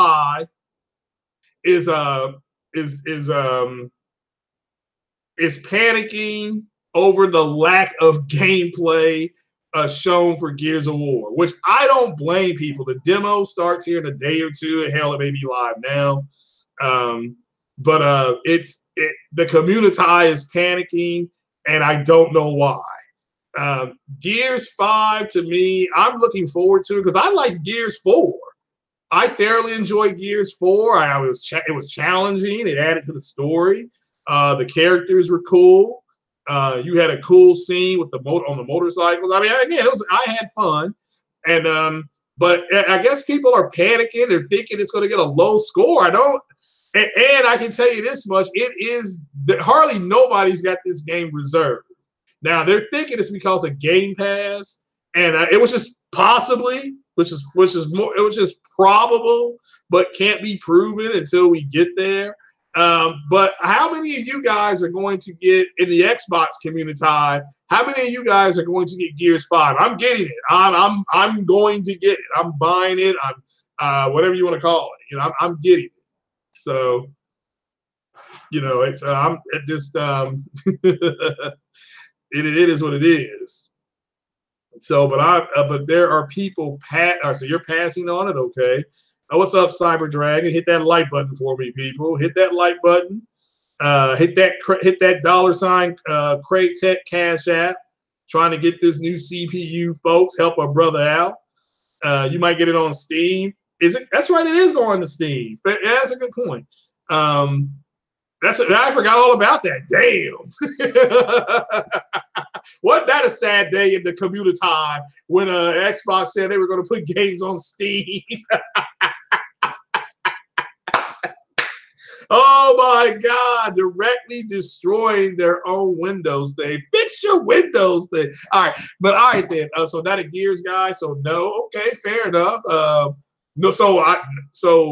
is panicking over the lack of gameplay shown for Gears of War, which I don't blame people. The demo starts here in a day or two. Hell, it may be live now. But the community is panicking, and I don't know why. Gears 5 to me, I'm looking forward to it because I liked Gears 4. I thoroughly enjoyed Gears 4. It was challenging. It added to the story. The characters were cool. You had a cool scene with on the motorcycles. I mean, again, I had fun, and but I guess people are panicking. They're thinking it's going to get a low score. I don't, and I can tell you this much: it is hardly nobody's got this game reserved. Now they're thinking it's because of Game Pass, and it was just possibly, which is more, it was just probable, but can't be proven until we get there. But how many of you guys are going to get in the Xbox community? How many of you guys are going to get Gears 5? I'm getting it. I'm going to get it. I'm buying it. I'm whatever you want to call it. You know, I'm getting it. So, you know, it's it just it is what it is. So, but there are people so you're passing on it, okay? What's up, Cyber Dragon? Hit that like button for me, people. Hit that like button. Hit that $ Craig Tech Cash App. Trying to get this new CPU, folks. Help our brother out. You might get it on Steam. That's right. It is going to Steam. But yeah, that's a good point. I forgot all about that. Damn. Wasn't that a sad day in the community when Xbox said they were going to put games on Steam? Oh my God, directly destroying their own Windows thing. Fix your Windows thing. All right then. So not a Gears guy. So no, okay, fair enough. No, so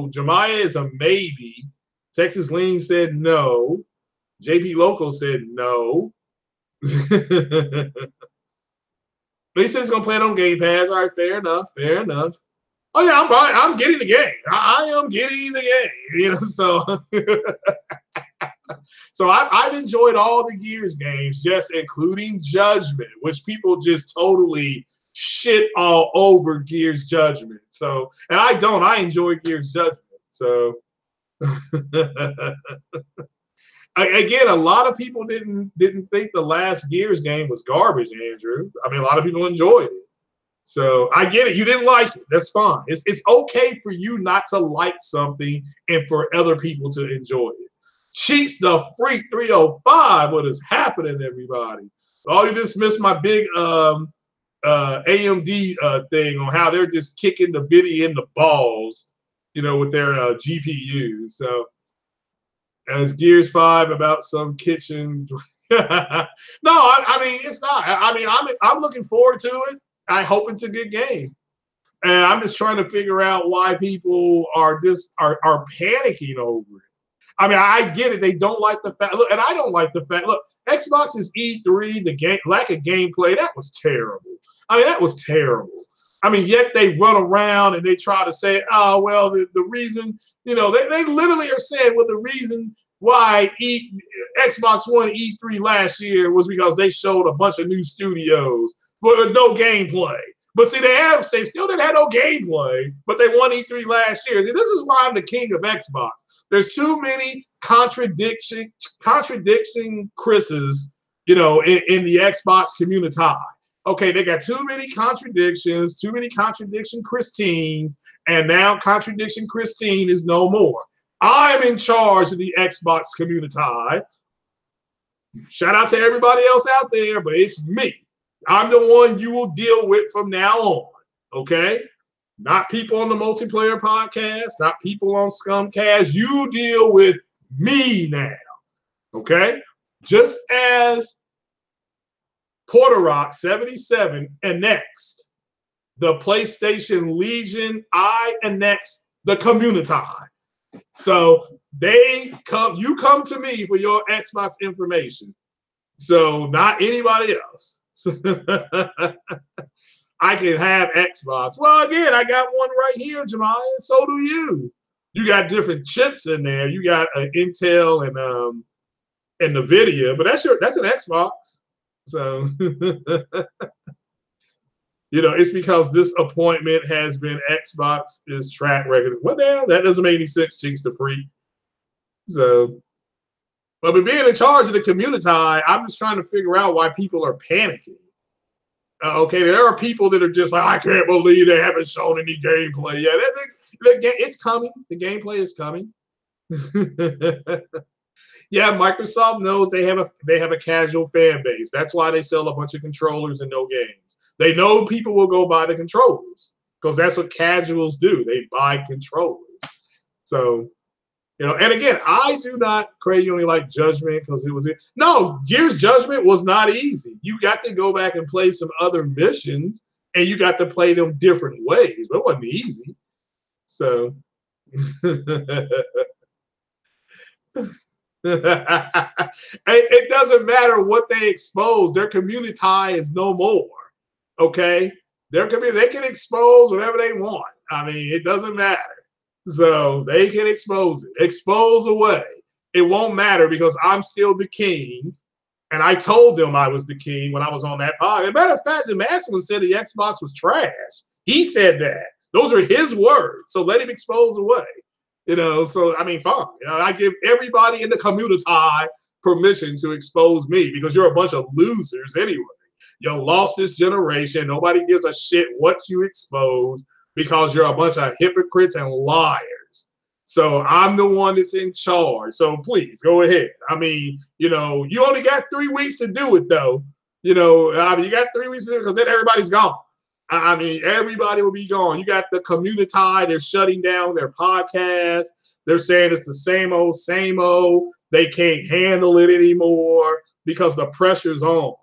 Jemiah is a maybe. Texas Lean said no. JP Local said no. But he said he's gonna play it on Game Pass. All right, fair enough. Fair enough. Oh yeah, I'm getting the game. I am getting the game. You know, so so I've enjoyed all the Gears games, just including Judgment, which people just totally shit all over Gears Judgment. So, and I enjoy Gears Judgment. So again, a lot of people didn't think the last Gears game was garbage, Andrew. I mean, a lot of people enjoyed it. So I get it. You didn't like it. That's fine. It's okay for you not to like something and for other people to enjoy it. Cheats the Freak 305. What is happening, everybody? Oh, you just missed my big AMD thing on how they're just kicking the video in the balls, you know, with their GPU. So as Gears 5 about some kitchen. No, I mean it's not. I mean I'm looking forward to it. I hope it's a good game. And I'm just trying to figure out why people are panicking over it. I mean, I get it. They don't like the fact. Look, and I don't like the fact. Look, Xbox's E3, the lack of gameplay, that was terrible. I mean, that was terrible. I mean, yet they run around and they try to say, oh, well, the reason, you know, they literally are saying, well, the reason why Xbox One E3 last year was because they showed a bunch of new studios with no gameplay. But see, they still didn't have no gameplay, but they won E3 last year. And this is why I'm the king of Xbox. There's too many contradicting Chris's, you know, in the Xbox community. Okay, they got too many contradictions, too many contradiction Christines, and now contradiction Christine is no more. I'm in charge of the Xbox community. Shout out to everybody else out there, but it's me. I'm the one you will deal with from now on, okay? Not people on the multiplayer podcast, not people on Scumcast. You deal with me now, okay? Just as Porter Rock 77 annexed the PlayStation Legion, I annexed the community. So you come to me for your Xbox information. So not anybody else. I can have Xbox. Well, again, I got one right here, Jemiah. So do you. You got different chips in there. You got an Intel and NVIDIA, but that's an Xbox. So You know, it's because this appointment has been Xbox's track record. What the hell? That doesn't make any sense, Cheeks the Freak. So, but with being in charge of the community, I'm just trying to figure out why people are panicking. Okay, there are people that are just like, I can't believe they haven't shown any gameplay yet. It's coming. The gameplay is coming. Yeah, Microsoft knows they have a casual fan base. That's why they sell a bunch of controllers and no games. They know people will go buy the controllers because that's what casuals do. They buy controllers. So, you know, and again, I do not Craig, you only like Judgment because it was it. No, Gears Judgment was not easy. You got to go back and play some other missions, and you got to play them different ways, but it wasn't easy. So it doesn't matter what they expose. Their community is no more. Okay, their community, they can expose whatever they want. I mean, it doesn't matter. So they can expose it. Expose away. It won't matter because I'm still the king. And I told them I was the king when I was on that pod. As a matter of fact, the Masculine said the Xbox was trash. He said that. Those are his words. So let him expose away. You know, so I mean, fine. You know, I give everybody in the community permission to expose me because you're a bunch of losers anyway. You lost this generation. Nobody gives a shit what you expose because you're a bunch of hypocrites and liars. So I'm the one that's in charge. So please go ahead. I mean, you know, you only got 3 weeks to do it, though. You know, I mean, you got 3 weeks to do it because then everybody's gone. I mean, everybody will be gone. You got the community. They're shutting down their podcast. They're saying it's the same old, same old. They can't handle it anymore because the pressure's on.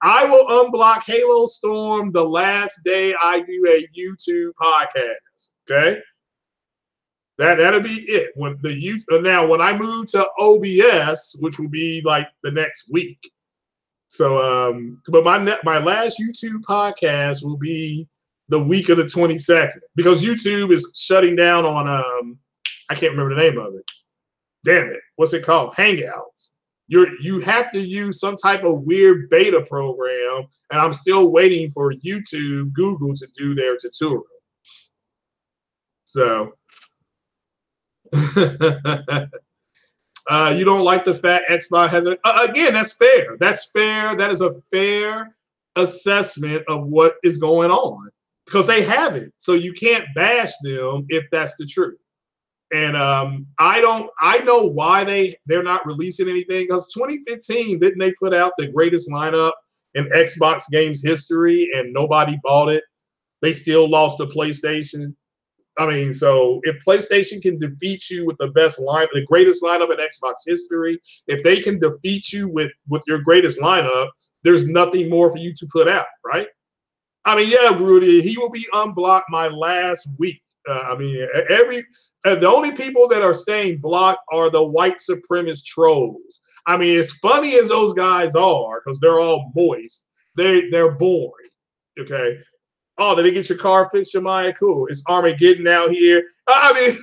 I will unblock Halo Storm the last day I do a YouTube podcast. Okay, that'll be it. When when I move to OBS, which will be like the next week. So, but my last YouTube podcast will be the week of the 22nd because YouTube is shutting down on I can't remember the name of it. Damn it, what's it called? Hangouts. You have to use some type of weird beta program, and I'm still waiting for Google to do their tutorial. So you don't like the fact Xbox has it. Again, that's fair. That's fair. That is a fair assessment of what is going on because they have it. So you can't bash them if that's the truth. And I know why they're not releasing anything because 2015 didn't they put out the greatest lineup in Xbox games history and nobody bought it? They still lost to PlayStation. I mean, so if PlayStation can defeat you with the best lineup, the greatest lineup in Xbox history, if they can defeat you with your greatest lineup, there's nothing more for you to put out, right? I mean, yeah, Rudy, he will be unblocked my last week. I mean, the only people that are staying blocked are the white supremacist trolls. I mean, as funny as those guys are, because they're all moist, they're boring. Okay. Oh, did they get your car fixed, Jemiah? Cool. It's Armageddon out here. I mean,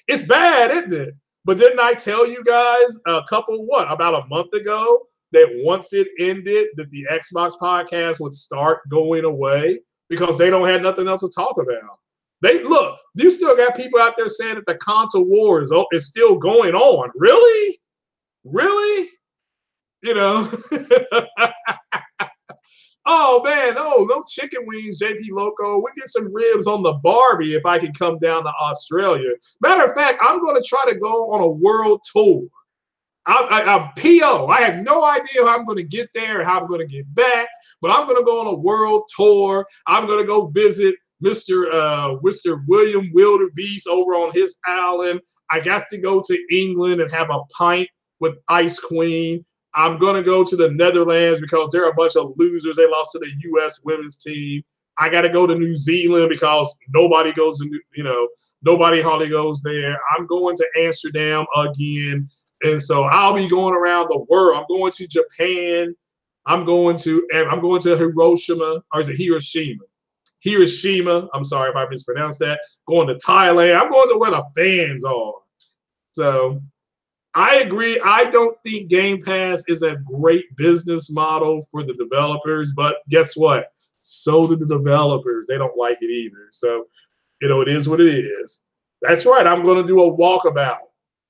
it's bad, isn't it? But didn't I tell you guys about a month ago that once it ended, that the Xbox podcast would start going away? Because they don't have nothing else to talk about. You still got people out there saying that the console war is still going on. Really? Really? You know? Oh, man, no chicken wings, JP Loco. We get some ribs on the Barbie if I can come down to Australia. Matter of fact, I'm going to try to go on a world tour. I'm PO. I have no idea how I'm going to get there, how I'm going to get back, but I'm going to go on a world tour. I'm going to go visit Mr. William Wildebeest over on his island. I got to go to England and have a pint with Ice Queen. I'm going to go to the Netherlands because they're a bunch of losers. They lost to the U.S. women's team. I got to go to New Zealand because nobody nobody hardly goes there. I'm going to Amsterdam again. And so I'll be going around the world. I'm going to Japan. I'm going to Hiroshima, or is it Hiroshima? Hiroshima. I'm sorry if I mispronounced that. Going to Thailand. I'm going to where the fans are. So I agree. I don't think Game Pass is a great business model for the developers, but guess what? So do the developers. They don't like it either. So, it is what it is. That's right. I'm going to do a walkabout.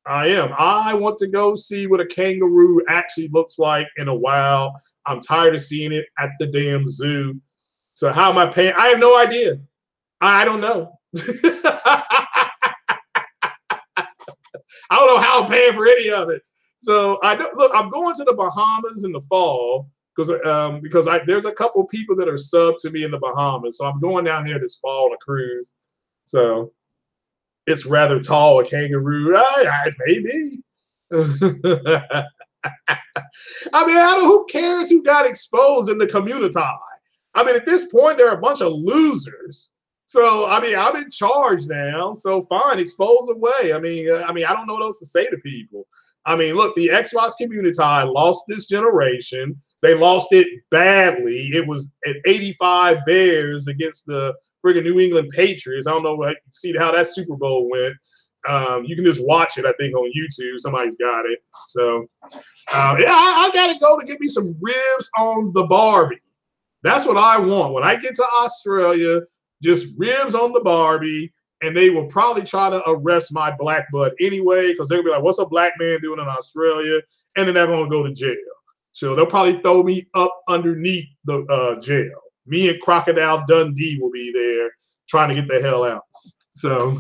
I am. I want to go see what a kangaroo actually looks like in a while. I'm tired of seeing it at the damn zoo. So how am I paying? I have no idea. I don't know. I don't know how I'm paying for any of it. So I don't look. I'm going to the Bahamas in the fall because there's a couple people that are sub to me in the Bahamas. So I'm going down there this fall on a cruise. So it's rather tall, a kangaroo. Maybe. I mean, who cares who got exposed in the community? I mean, at this point, they're a bunch of losers. So, I mean, I'm in charge now. So, fine, expose away. I mean, I don't know what else to say to people. I mean, look, the Xbox community lost this generation. They lost it badly. It was at 85 Bears against the friggin' New England Patriots. I don't know what see how that Super Bowl went. You can just watch it, I think, on YouTube. Somebody's got it. So, yeah, I got to go to get me some ribs on the Barbie. That's what I want. When I get to Australia, just ribs on the Barbie, and they will probably try to arrest my black butt anyway, because they'll be like, what's a black man doing in Australia? And then they're going to go to jail. So they'll probably throw me up underneath the jail. Me and Crocodile Dundee will be there trying to get the hell out. So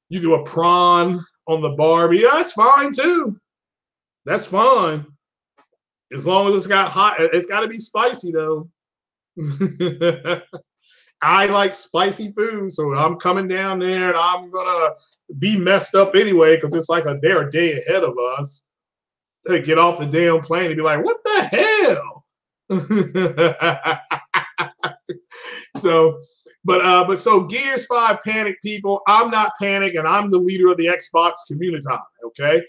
you do a prawn on the Barbie. Yeah, that's fine too. That's fine. As long as it's got hot, it's got to be spicy though. I like spicy food, so I'm coming down there and I'm gonna be messed up anyway because it's like they're a day ahead of us. They get off the damn plane and be like, "What the hell?" So Gears 5 panic people. I'm not panic, and I'm the leader of the Xbox community. Okay.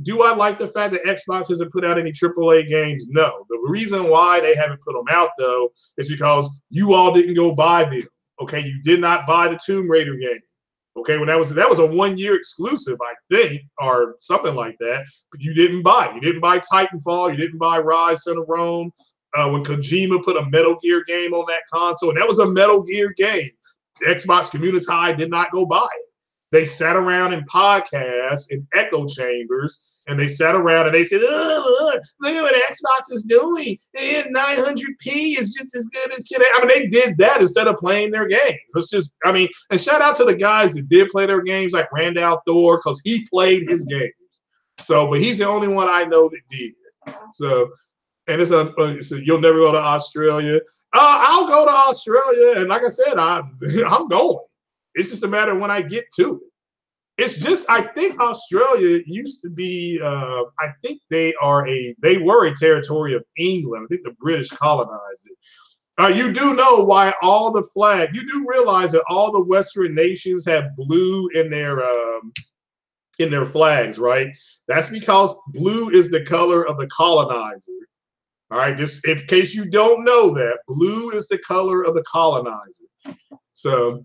Do I like the fact that Xbox hasn't put out any AAA games? No. The reason why they haven't put them out, though, is because you all didn't go buy them. Okay, you did not buy the Tomb Raider game. Okay, when that was a 1-year exclusive, I think, or something like that. But you didn't buy it. You didn't buy Titanfall. You didn't buy Rise Son of Rome. When Kojima put a Metal Gear game on that console, and that was a Metal Gear game, the Xbox community did not go buy it. They sat around in podcasts in echo chambers, and they sat around and they said, "Oh, look at what Xbox is doing. 900p is just as good as today." I mean, they did that instead of playing their games. It's just, I mean, and shout out to the guys that did play their games, like Randall Thor, because he played his games. So, but he's the only one I know that did. So, and it's you'll never go to Australia. I'll go to Australia, and like I said, I'm going. It's just a matter of when I get to it. It's just, I think Australia used to be, I think they were a territory of England. I think the British colonized it. You do know why all the flag, you do realize that all the Western nations have blue in their flags, right? That's because blue is the color of the colonizer. All right, just in case you don't know that, blue is the color of the colonizer. So,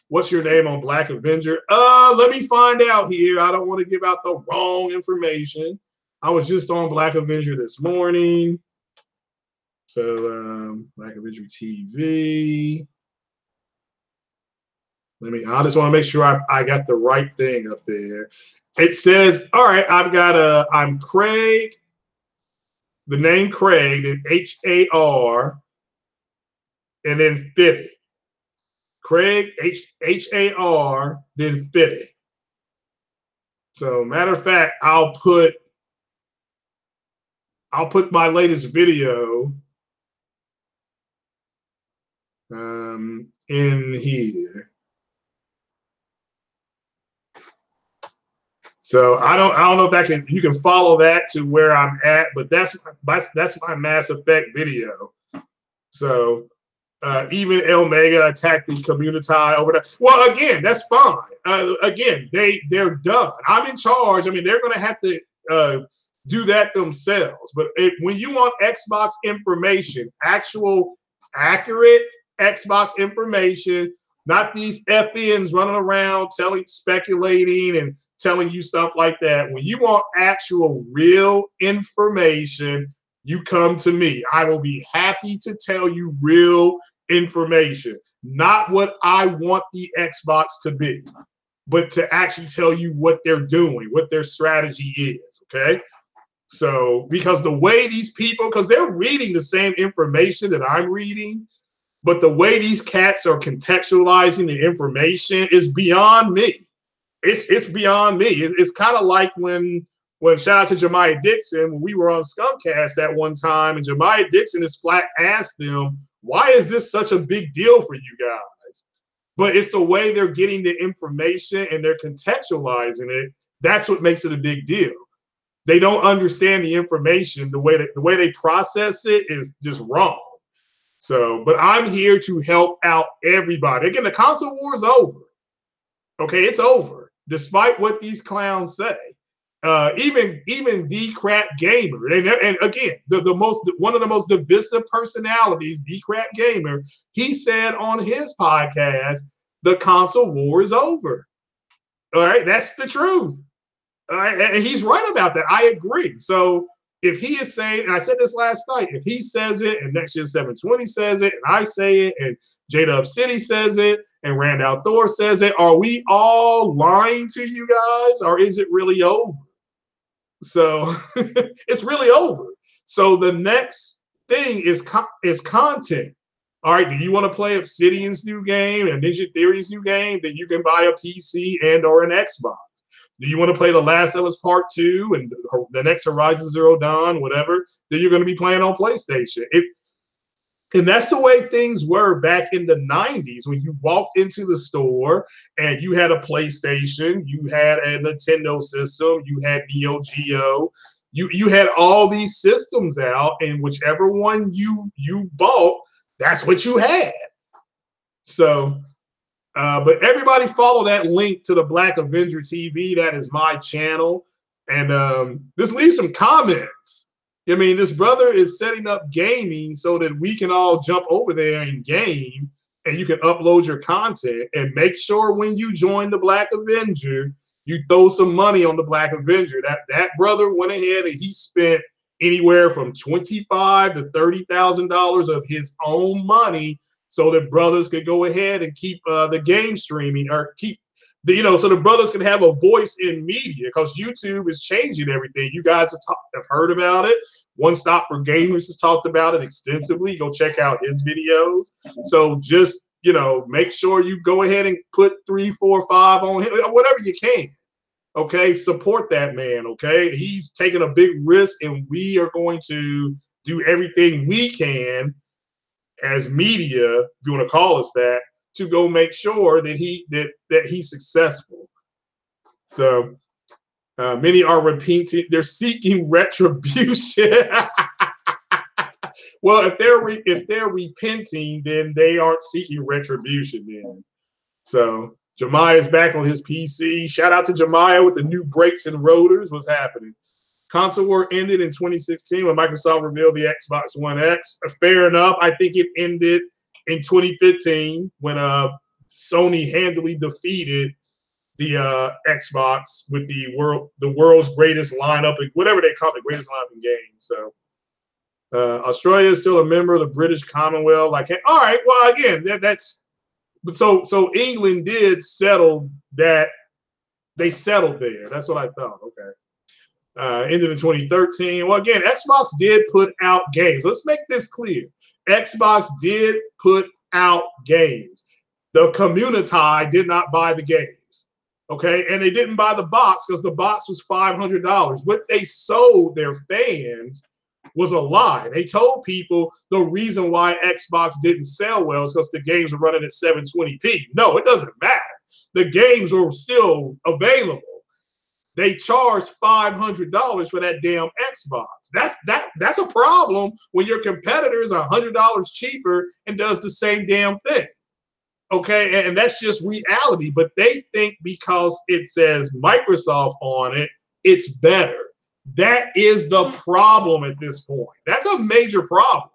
what's your name on Black Avenger? Let me find out here. I don't want to give out the wrong information. I was just on Black Avenger this morning. So, Black Avenger TV. I just want to make sure I got the right thing up there. It says, all right, I'm Craig, the name Craig, and H-A-R, and then 50. Craig, H-A-R, then 50. So, matter of fact, I'll put my latest video in here. So I don't know if you can follow that to where I'm at, but that's my Mass Effect video. So even Omega attacked the community over there. Well, again, that's fine. Again, they're done. I'm in charge. I mean, they're going to have to do that themselves. But when you want Xbox information, actual accurate Xbox information, not these FNs running around speculating and telling you stuff like that. When you want actual real information, you come to me. I will be happy to tell you real information, not what I want the Xbox to be, but to actually tell you what they're doing, what their strategy is, okay? So, because the way these people, because they're reading the same information that I'm reading, but the way these cats are contextualizing the information is beyond me. It's beyond me. It's kind of like when shout out to Jemiah Dixon, when we were on Scumcast that one time, and Jemiah Dixon is flat asked them, why is this such a big deal for you guys? But it's the way they're getting the information and they're contextualizing it. That's what makes it a big deal. They don't understand the information. The way they process it is just wrong. So, but I'm here to help out everybody. Again, the console war is over. Okay, it's over. Despite what these clowns say, even the crap gamer, and again, one of the most divisive personalities, the crap gamer, he said on his podcast, the console war is over. All right, that's the truth. All right, and he's right about that. I agree. So if he is saying, and I said this last night, if he says it, and Next Gen 720 says it, and I say it, and J-Dub City says it, and Randall Thor says it, are we all lying to you guys, or is it really over? So it's really over. So the next thing is content. All right, do you want to play Obsidian's new game and Ninja Theory's new game? Then you can buy a PC and or an Xbox. Do you want to play The Last of Us Part 2 and the next Horizon Zero Dawn, whatever? Then you're going to be playing on PlayStation. And that's the way things were back in the 90s when you walked into the store and you had a PlayStation, you had a Nintendo system, you had Neo Geo, you had all these systems out, and whichever one you bought, that's what you had. So, but everybody follow that link to the Black Avenger TV. That is my channel. And just leave some comments. I mean, this brother is setting up gaming so that we can all jump over there and game, and you can upload your content. And make sure when you join the Black Avenger, you throw some money on the Black Avenger. That brother went ahead and he spent anywhere from $25,000 to $30,000 of his own money so that brothers could go ahead and keep the game streaming, or keep so the brothers can have a voice in media, because YouTube is changing everything. You guys have heard about it. One Stop for Gamers has talked about it extensively. Go check out his videos. So just, make sure you go ahead and put 3, 4, 5 on him, whatever you can. Okay, support that man. Okay, he's taking a big risk, and we are going to do everything we can as media, if you want to call us that, to go make sure that he's successful. So many are repenting; they're seeking retribution. Well, if they're repenting, then they aren't seeking retribution. Then, so Jemiah is back on his PC. Shout out to Jemiah with the new brakes and rotors. What's happening? Console war ended in 2016 when Microsoft revealed the Xbox One X. Fair enough. I think it ended in 2015 when Sony handily defeated the Xbox with the world's greatest lineup, whatever they call it, the greatest lineup in games. So Australia is still a member of the British Commonwealth. All right, well, again, that's so England did settle that. They settled there. That's what I thought. Okay. Ended in 2013. Well, again, Xbox did put out games. Let's make this clear. Xbox did put out games. The community did not buy the games. Okay. And they didn't buy the box because the box was $500. What they sold their fans was a lie. They told people the reason why Xbox didn't sell well is because the games were running at 720p. No, it doesn't matter. The games were still available. They charged $500 for that damn Xbox. That's a problem when your competitor is $100 cheaper and does the same damn thing. Okay, and that's just reality. But they think because it says Microsoft on it, it's better. That is the problem at this point. That's a major problem.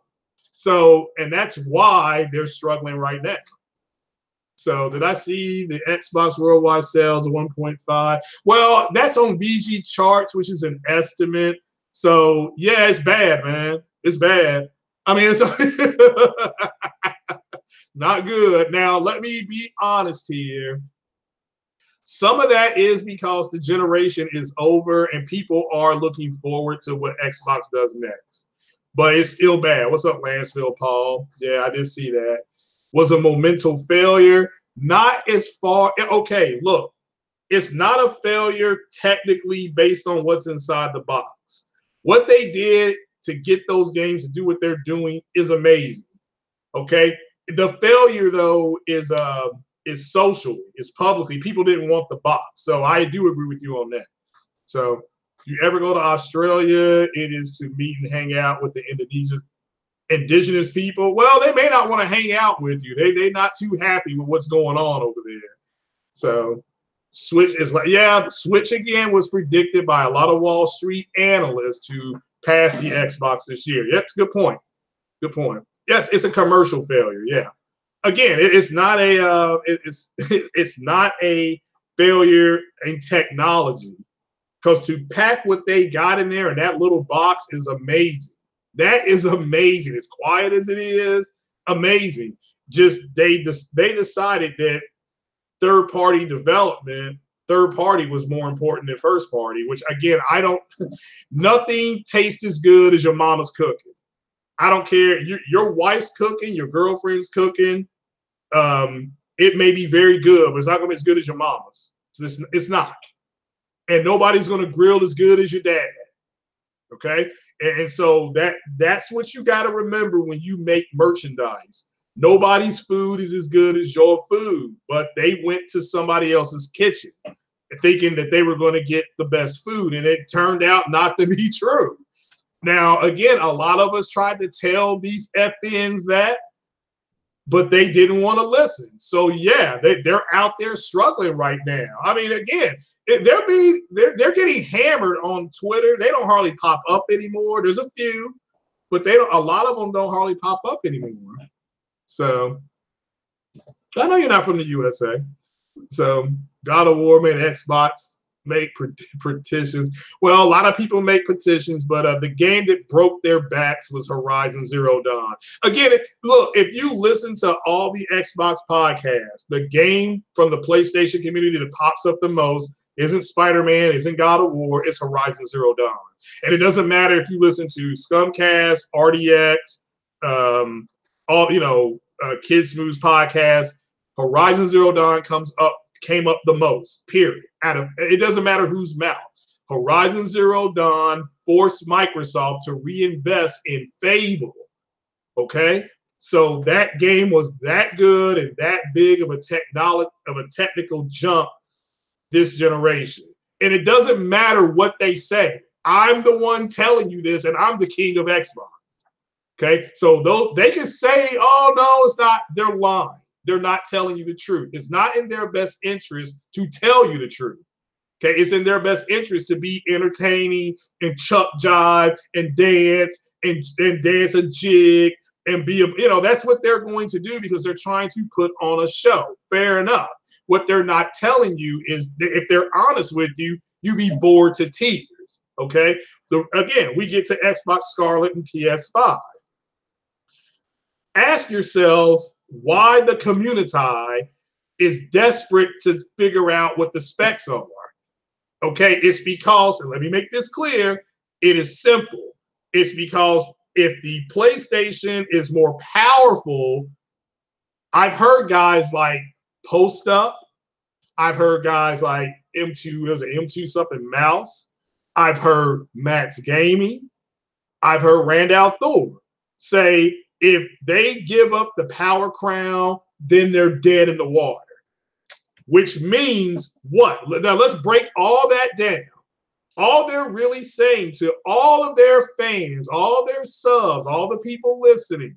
So, and that's why they're struggling right now. So did I see the Xbox worldwide sales of 1.5? Well, that's on VG charts, which is an estimate. So yeah, it's bad, man. It's bad. I mean, it's not good. Now, let me be honest here. Some of that is because the generation is over and people are looking forward to what Xbox does next. But it's still bad. What's up, Lansfield Paul? Yeah, I did see that. Was a momentum failure. Not as far. Okay, look, it's not a failure technically based on what's inside the box. What they did to get those games to do what they're doing is amazing. Okay, the failure though is socially, is publicly. People didn't want the box, so I do agree with you on that. So if you ever go to Australia, it is to meet and hang out with the indigenous people. Well, they may not want to hang out with you. They're not too happy with what's going on over there. So Switch is like, yeah, Switch again was predicted by a lot of Wall Street analysts to pass the Xbox this year. Yeah, that's a good point. Good point. Yes, it's a commercial failure. Yeah. Again, it's not a it's not a failure in technology, because to pack what they got in there in that little box is amazing. That is amazing. As quiet as it is, amazing. Just they decided that third-party development, third party was more important than first party, which again, I don't, nothing tastes as good as your mama's cooking. I don't care. Your wife's cooking, your girlfriend's cooking. It may be very good, but it's not going to be as good as your mama's. So it's not. And nobody's going to grill as good as your dad. Okay? And so that's what you got to remember when you make merchandise. Nobody's food is as good as your food, but they went to somebody else's kitchen thinking that they were going to get the best food, and it turned out not to be true. Now, again, a lot of us tried to tell these FNs that, but they didn't want to listen. So yeah, they're out there struggling right now. I mean, again, they're getting hammered on Twitter. They don't hardly pop up anymore. There's a few, but a lot of them don't hardly pop up anymore. So I know you're not from the USA. So God of War made Xbox make petitions. Well, a lot of people make petitions, but the game that broke their backs was Horizon Zero Dawn. Again, look, if you listen to all the Xbox podcasts, the game from the PlayStation community that pops up the most isn't Spider-Man, isn't God of War, it's Horizon Zero Dawn. And it doesn't matter if you listen to Scumcast, RDX, Kid Smooth's podcast, Horizon Zero Dawn came up the most, period. It doesn't matter whose mouth. Horizon Zero Dawn forced Microsoft to reinvest in Fable. Okay? So that game was that good and that big of a technical jump this generation. And it doesn't matter what they say. I'm the one telling you this, and I'm the king of Xbox. Okay? So they can say, oh no, it's not, they're lying. They're not telling you the truth. It's not in their best interest to tell you the truth. Okay, it's in their best interest to be entertaining and chuck jive and dance and dance a jig and that's what they're going to do because they're trying to put on a show. Fair enough. What they're not telling you is that if they're honest with you, you be bored to tears. Okay. Again, we get to Xbox Scarlet and PS5. Ask yourselves why the community is desperate to figure out what the specs are. Okay, it's because, and let me make this clear, it is simple. It's because if the PlayStation is more powerful, I've heard guys like Post Up, I've heard guys like M2, it was an M2 something Mouse, I've heard Matt's Gaming, I've heard Randall Thor say, if they give up the power crown, then they're dead in the water. Which means what? Now let's break all that down. All they're really saying to all of their fans, all their subs, all the people listening,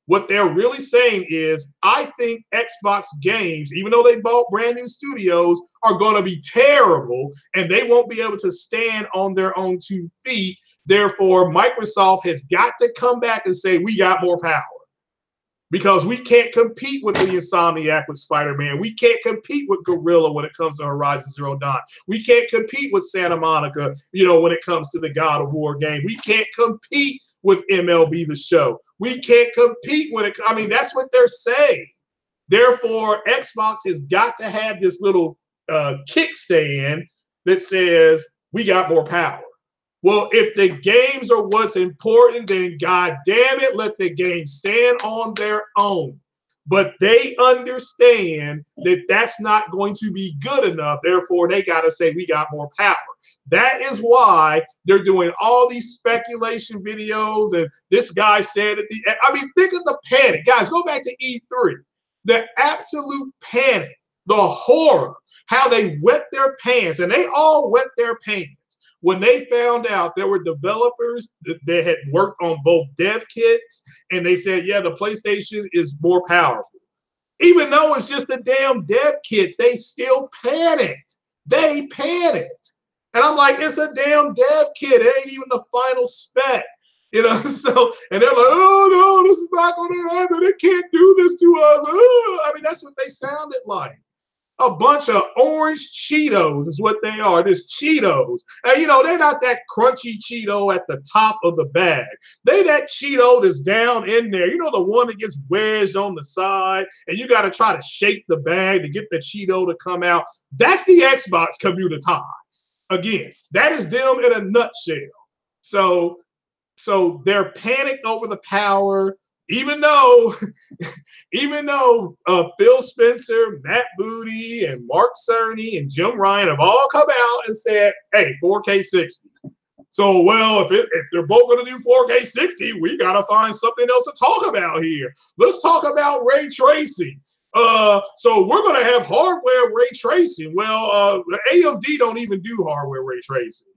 what they're really saying is, I think Xbox games, even though they bought brand new studios, are going to be terrible and they won't be able to stand on their own 2 feet. Therefore, Microsoft has got to come back and say, we got more power. because we can't compete with the Insomniac with Spider-Man. We can't compete with Gorilla when it comes to Horizon Zero Dawn. We can't compete with Santa Monica, when it comes to the God of War game. We can't compete with MLB The Show. We can't compete when that's what they're saying. Therefore, Xbox has got to have this little kickstand that says we got more power. Well, if the games are what's important, then God damn it, let the games stand on their own. But they understand that that's not going to be good enough. Therefore, they got to say we got more power. That is why they're doing all these speculation videos. And this guy said, think of the panic. Guys, go back to E3. The absolute panic, the horror, how they wet their pants, and they all wet their pants when they found out there were developers that had worked on both dev kits, and they said, yeah, the PlayStation is more powerful. Even though it's just a damn dev kit, they still panicked. They panicked. And I'm like, it's a damn dev kit. It ain't even the final spec. So, and they're like, oh, no, this is not going to happen. It can't do this to us. That's what they sounded like. A bunch of orange Cheetos is what they are. This Cheetos. And, they're not that crunchy Cheeto at the top of the bag. They that Cheeto that's down in there. The one that gets wedged on the side, and you got to try to shake the bag to get the Cheeto to come out. That's the Xbox computer tie. Again, that is them in a nutshell. So they're panicked over the power, even though Phil Spencer, Matt Booty, and Mark Cerny and Jim Ryan have all come out and said, hey, 4K 60. So, well, if they're both going to do 4K 60, we got to find something else to talk about here. Let's talk about ray tracing. So we're going to have hardware ray tracing. Well, AMD don't even do hardware ray tracing.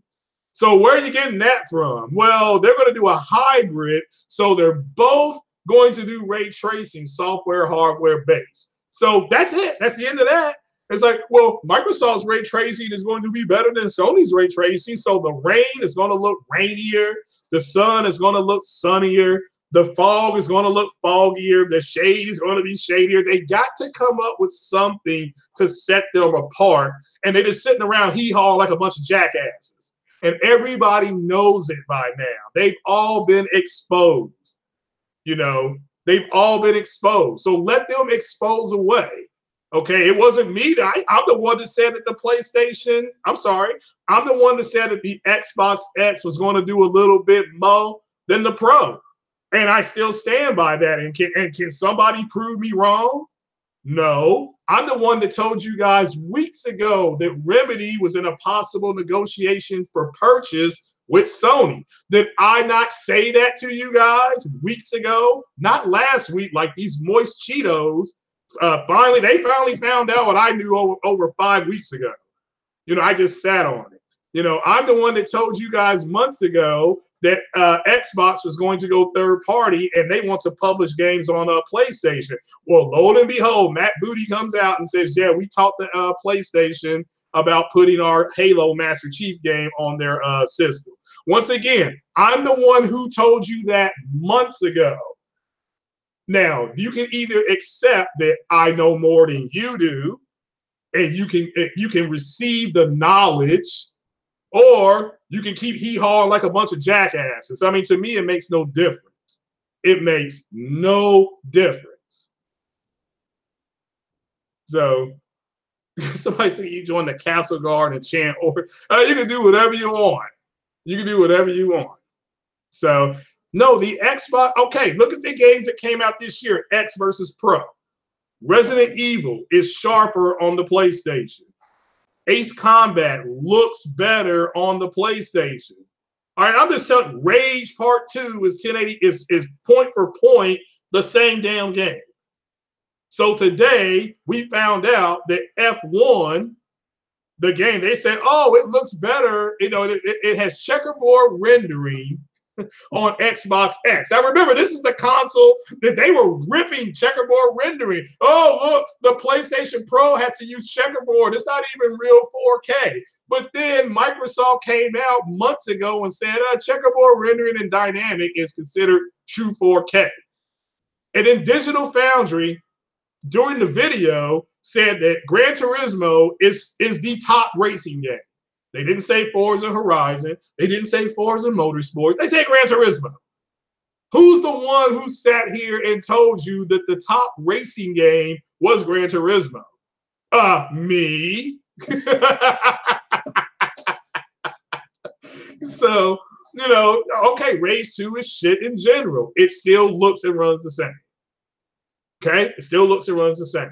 So where are you getting that from? Well, they're going to do a hybrid. So they're both going to do ray tracing, software, hardware based. So that's it. That's the end of that. It's like, well, Microsoft's ray tracing is going to be better than Sony's ray tracing. So the rain is going to look rainier. The sun is going to look sunnier. The fog is going to look foggier. The shade is going to be shadier. They got to come up with something to set them apart. And they're just sitting around hee-haw like a bunch of jackasses. And everybody knows it by now. They've all been exposed. They've all been exposed. So let them expose away. Okay, it wasn't me. I'm the one that said that the PlayStation, I'm the one that said that the Xbox X was going to do a little bit more than the Pro. And I still stand by that. And can somebody prove me wrong? No. I'm the one that told you guys weeks ago that Remedy was in a possible negotiation for purchase with Sony. Did I not say that to you guys weeks ago? Not last week, like these moist Cheetos. They finally found out what I knew over 5 weeks ago. I just sat on it. I'm the one that told you guys months ago that Xbox was going to go third party and they want to publish games on a PlayStation. Well, lo and behold, Matt Booty comes out and says, yeah, we talked to PlayStation about putting our Halo Master Chief game on their system. Once again, I'm the one who told you that months ago. Now, you can either accept that I know more than you do, and you can receive the knowledge, or you can keep hee-hawing like a bunch of jackasses. To me, it makes no difference. It makes no difference. So somebody said you join the Castle Guard and chant, or you can do whatever you want. You can do whatever you want. So no, the Xbox, okay, look at the games that came out this year, X versus Pro. Resident Evil is sharper on the PlayStation. Ace Combat looks better on the PlayStation. All right, I'm just telling you, Rage Part 2 is 1080, is point for point the same damn game. So today we found out that F1, the game, they said, oh, it looks better. It has checkerboard rendering on Xbox X. Now remember, this is the console that they were ripping checkerboard rendering. Oh, look, the PlayStation Pro has to use checkerboard. It's not even real 4K. But then Microsoft came out months ago and said checkerboard rendering and dynamic is considered true 4K. And then Digital Foundry, during the video, said that Gran Turismo is the top racing game. They didn't say Forza Horizon. They didn't say Forza Motorsports. They said Gran Turismo. Who's the one who sat here and told you that the top racing game was Gran Turismo? Me. So, you know, okay, Rage 2 is shit in general. It still looks and runs the same. Okay? It still looks and runs the same.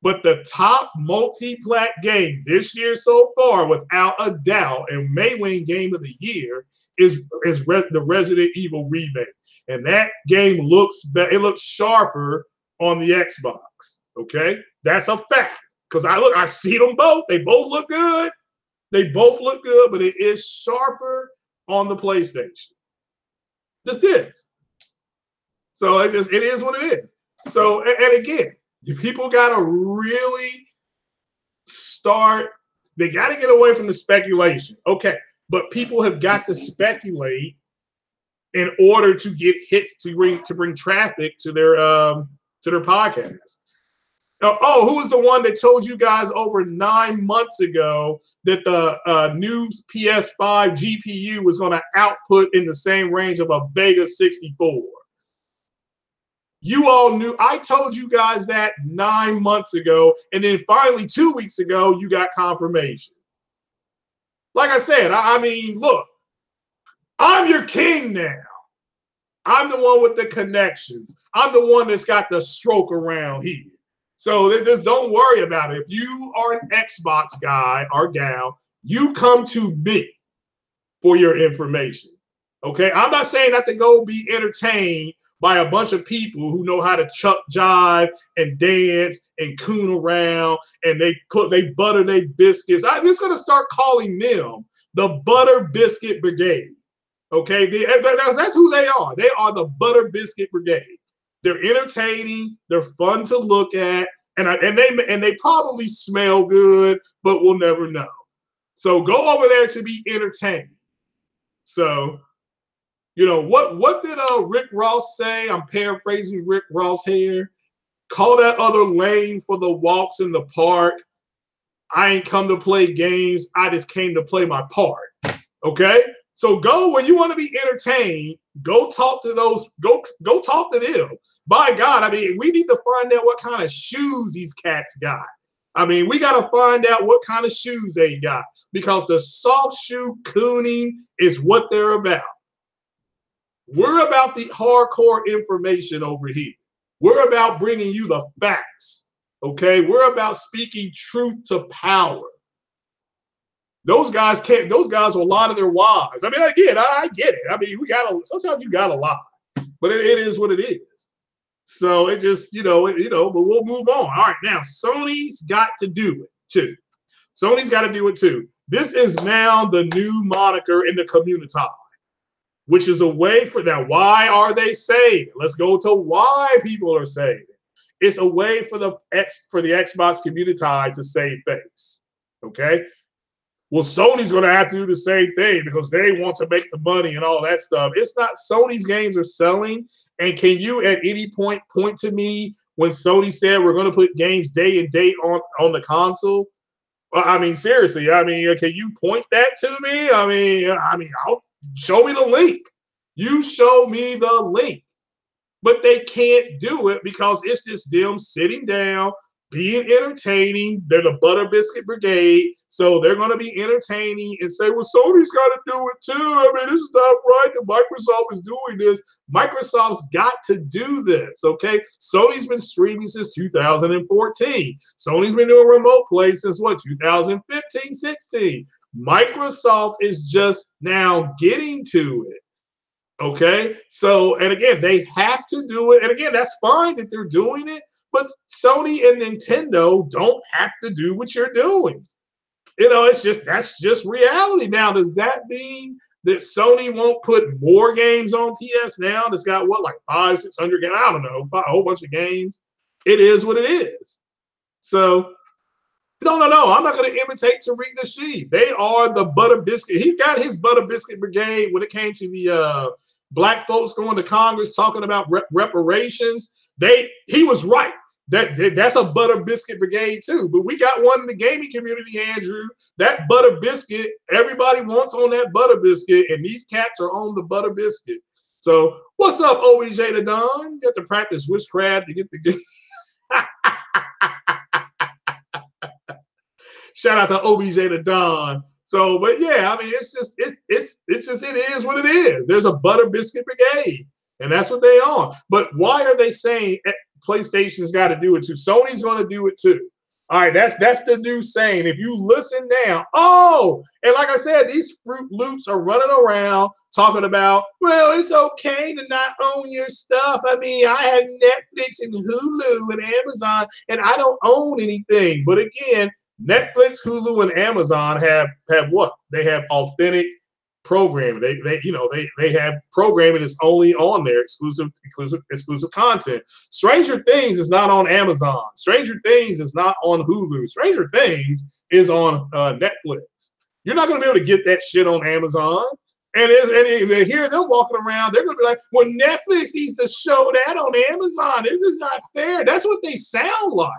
But the top multi-plat game this year so far, without a doubt, and may win Game of the Year, is the Resident Evil remake. And that game looks sharper on the Xbox. Okay? That's a fact. Because I see them both. They both look good. They both look good, but it is sharper on the PlayStation. Just is. So it is what it is. So, and again, people got to really start, they got to get away from the speculation. Okay, but people have got to speculate in order to get hits to bring traffic to their podcast. Oh, who was the one that told you guys over 9 months ago that the new PS5 GPU was going to output in the same range of a Vega 64? You all knew. I told you guys that 9 months ago, and then finally 2 weeks ago, you got confirmation. Like I said, I mean, look, I'm your king now. I'm the one with the connections. I'm the one that's got the stroke around here. So just don't worry about it. If you are an Xbox guy or gal, you come to me for your information. Okay? I'm not saying not to go be entertained by a bunch of people who know how to chuck jive and dance and coon around, and they butter their biscuits. I'm just gonna start calling them the Butter Biscuit Brigade. Okay, that's who they are. They are the Butter Biscuit Brigade. They're entertaining. They're fun to look at, and they probably smell good, but we'll never know. So go over there to be entertained. So, you know, what did Rick Ross say? I'm paraphrasing Rick Ross here. Call that other lane for the walks in the park. I ain't come to play games. I just came to play my part. Okay? So go when you want to be entertained, go talk to those, go talk to them. By God, I mean, we need to find out what kind of shoes these cats got. I mean, we got to find out what kind of shoes they got, because the soft shoe cooning is what they're about. We're about the hardcore information over here. We're about bringing you the facts, okay? We're about speaking truth to power. Those guys can't, those guys will lie to their wives. I mean, I get it. I mean, sometimes you gotta lie, but it is what it is. So it just, but we'll move on. All right, now Sony's got to do it too. Sony's got to do it too. This is now the new moniker in the community, which is a way for now. Why are they saying it? Let's go to why people are saying it. It's a way for the Xbox community to save face. Okay. Well, Sony's going to have to do the same thing because they want to make the money and all that stuff. It's not. Sony's games are selling. And can you at any point to me when Sony said we're going to put games day and date on the console? Well, I mean, seriously, I mean, can you point that to me? I mean, show me the link. You show me the link. But they can't do it because it's just them sitting down, being entertaining. They're the Butter Biscuit Brigade, so they're going to be entertaining and say, well, Sony's got to do it too. I mean, this is not right that Microsoft is doing this. Microsoft's got to do this, okay? Sony's been streaming since 2014. Sony's been doing remote play since, 2015, 16. Microsoft is just now getting to it. Okay, so, and again, they have to do it. And again, that's fine that they're doing it, but Sony and Nintendo don't have to do what you're doing. That's just reality. Now, does that mean that Sony won't put more games on PS now? That's got like 500-600 games? I don't know, a whole bunch of games. It is what it is. So, no, I'm not going to imitate Tariq Nasheed. They are the Butter Biscuit. He's got his Butter Biscuit Brigade when it came to the black folks going to Congress talking about reparations. He was right. That's a butter biscuit brigade too. But we got one in the gaming community, Andrew. That butter biscuit, everybody wants on that butter biscuit, and these cats are on the butter biscuit. So what's up, OBJ the Don? You have to practice witchcraft to get the game. Shout out to OBJ the Don. So, but yeah, I mean, it is what it is. There's a butter biscuit brigade, and that's what they are. But why are they saying PlayStation's got to do it too? Sony's going to do it too. All right, that's the new saying. If you listen now, and like I said, these Fruit Loops are running around talking about, well, it's okay to not own your stuff. I mean, I had Netflix and Hulu and Amazon, and I don't own anything. But again, Netflix, Hulu, and Amazon have what? They have authentic programming. They have programming that's only on there, exclusive content. Stranger Things is not on Amazon. Stranger Things is not on Hulu. Stranger Things is on Netflix. You're not going to be able to get that shit on Amazon. And if they hear them walking around, they're going to be like, well, Netflix needs to show that on Amazon. This is not fair. That's what they sound like.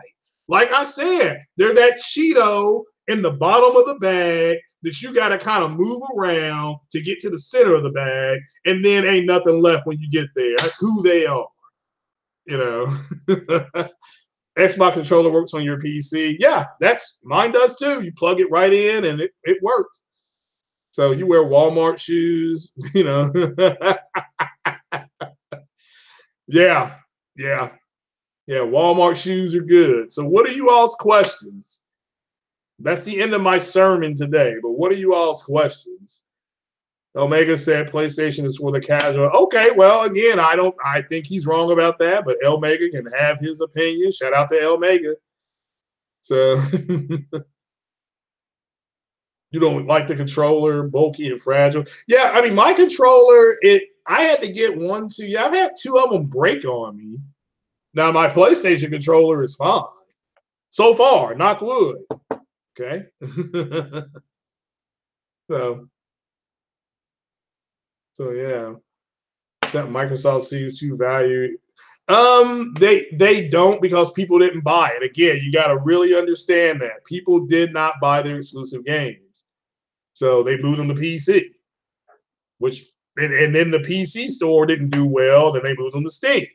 Like I said, they're that Cheeto in the bottom of the bag that you got to kind of move around to get to the center of the bag, and then ain't nothing left when you get there. That's who they are. You know, Xbox controller works on your PC. Yeah, mine does too. You plug it right in and it works. So you wear Walmart shoes, you know. Yeah. Walmart shoes are good. So what are you all's questions? That's the end of my sermon today. But what are you all's questions? Omega said PlayStation is for the casual. Okay, well, again, I think he's wrong about that, but Omega can have his opinion. Shout out to Omega. So you don't like the controller, bulky and fragile. Yeah, I mean, my controller, I had to get one, two. Yeah, I've had two of them break on me. Now, my PlayStation controller is fine. So far, knock wood. Okay. So yeah. Except Microsoft sees true value. They don't, because people didn't buy it. Again, you got to really understand that. People did not buy their exclusive games. So they moved them to PC. And then the PC store didn't do well, then they moved them to Steam.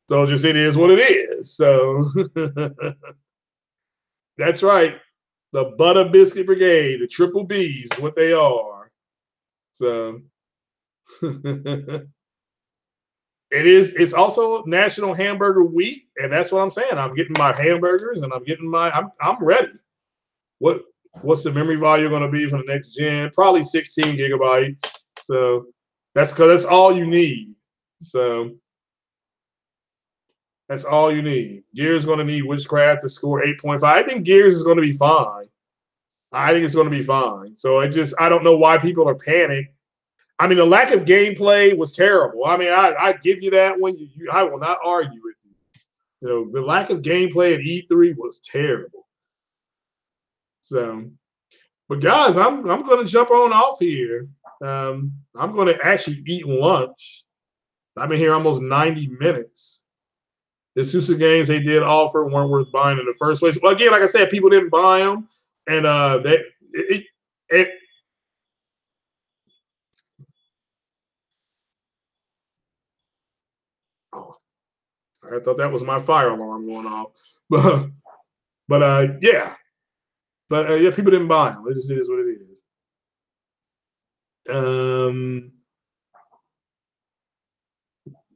So just it is what it is. So that's right. The Butter Biscuit Brigade, the Triple B's, what they are. So it's also National Hamburger Week, and that's what I'm saying. I'm getting my hamburgers and I'm ready. What's the memory volume going to be for the next gen? Probably 16 gigabytes. So that's all you need. So that's all you need. Gears going to need Witchcraft to score 8.5. I think Gears is going to be fine. I think it's going to be fine. So I don't know why people are panicked. I mean, the lack of gameplay was terrible. I mean, I give you that one. I will not argue with you. You know, the lack of gameplay at E3 was terrible. So, but guys, I'm going to jump on off here. I'm going to actually eat lunch. I've been here almost 90 minutes. The exclusive games they did offer weren't worth buying in the first place. Well, again, like I said, people didn't buy them, and I thought that was my fire alarm going off, but yeah, yeah, people didn't buy them. It just is what it is.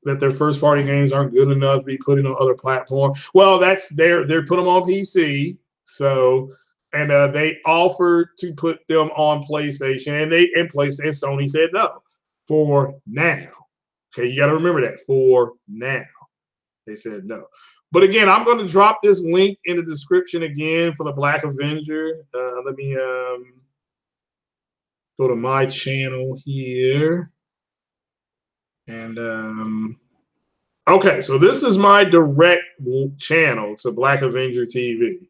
That their first party games aren't good enough to be put on other platforms. Well, they're put them on PC. So, and they offered to put them on PlayStation, and Sony said no for now. Okay, you got to remember that for now. They said no. But again, I'm going to drop this link in the description again for the Black Avenger. Let me go to my channel here. And okay, so this is my direct channel to Black Avenger TV.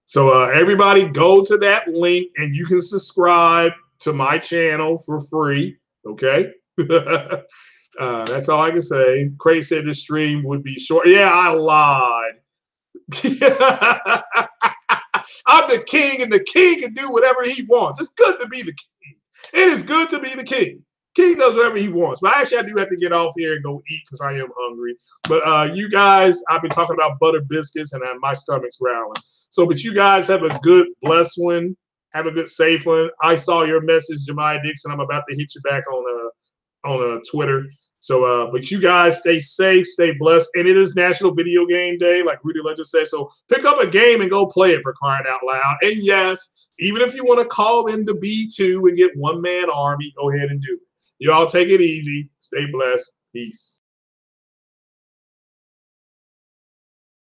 So everybody go to that link and you can subscribe to my channel for free. Okay. That's all I can say. Craig said this stream would be short. Yeah, I lied. I'm the king, and the king can do whatever he wants. It's good to be the king. It is good to be the king. King does whatever he wants. But actually, I do have to get off here and go eat because I am hungry. But you guys, I've been talking about butter biscuits, and my stomach's growling. So, but you guys have a good, blessed one. Have a good, safe one. I saw your message, Jemiah Dixon. I'm about to hit you back on Twitter. So, but you guys stay safe, stay blessed. And it is National Video Game Day, like Rudy Legend said. So pick up a game and go play it, for crying out loud. And yes, even if you want to call in the B2 and get one-man army, go ahead and do it. You all take it easy. Stay blessed. Peace.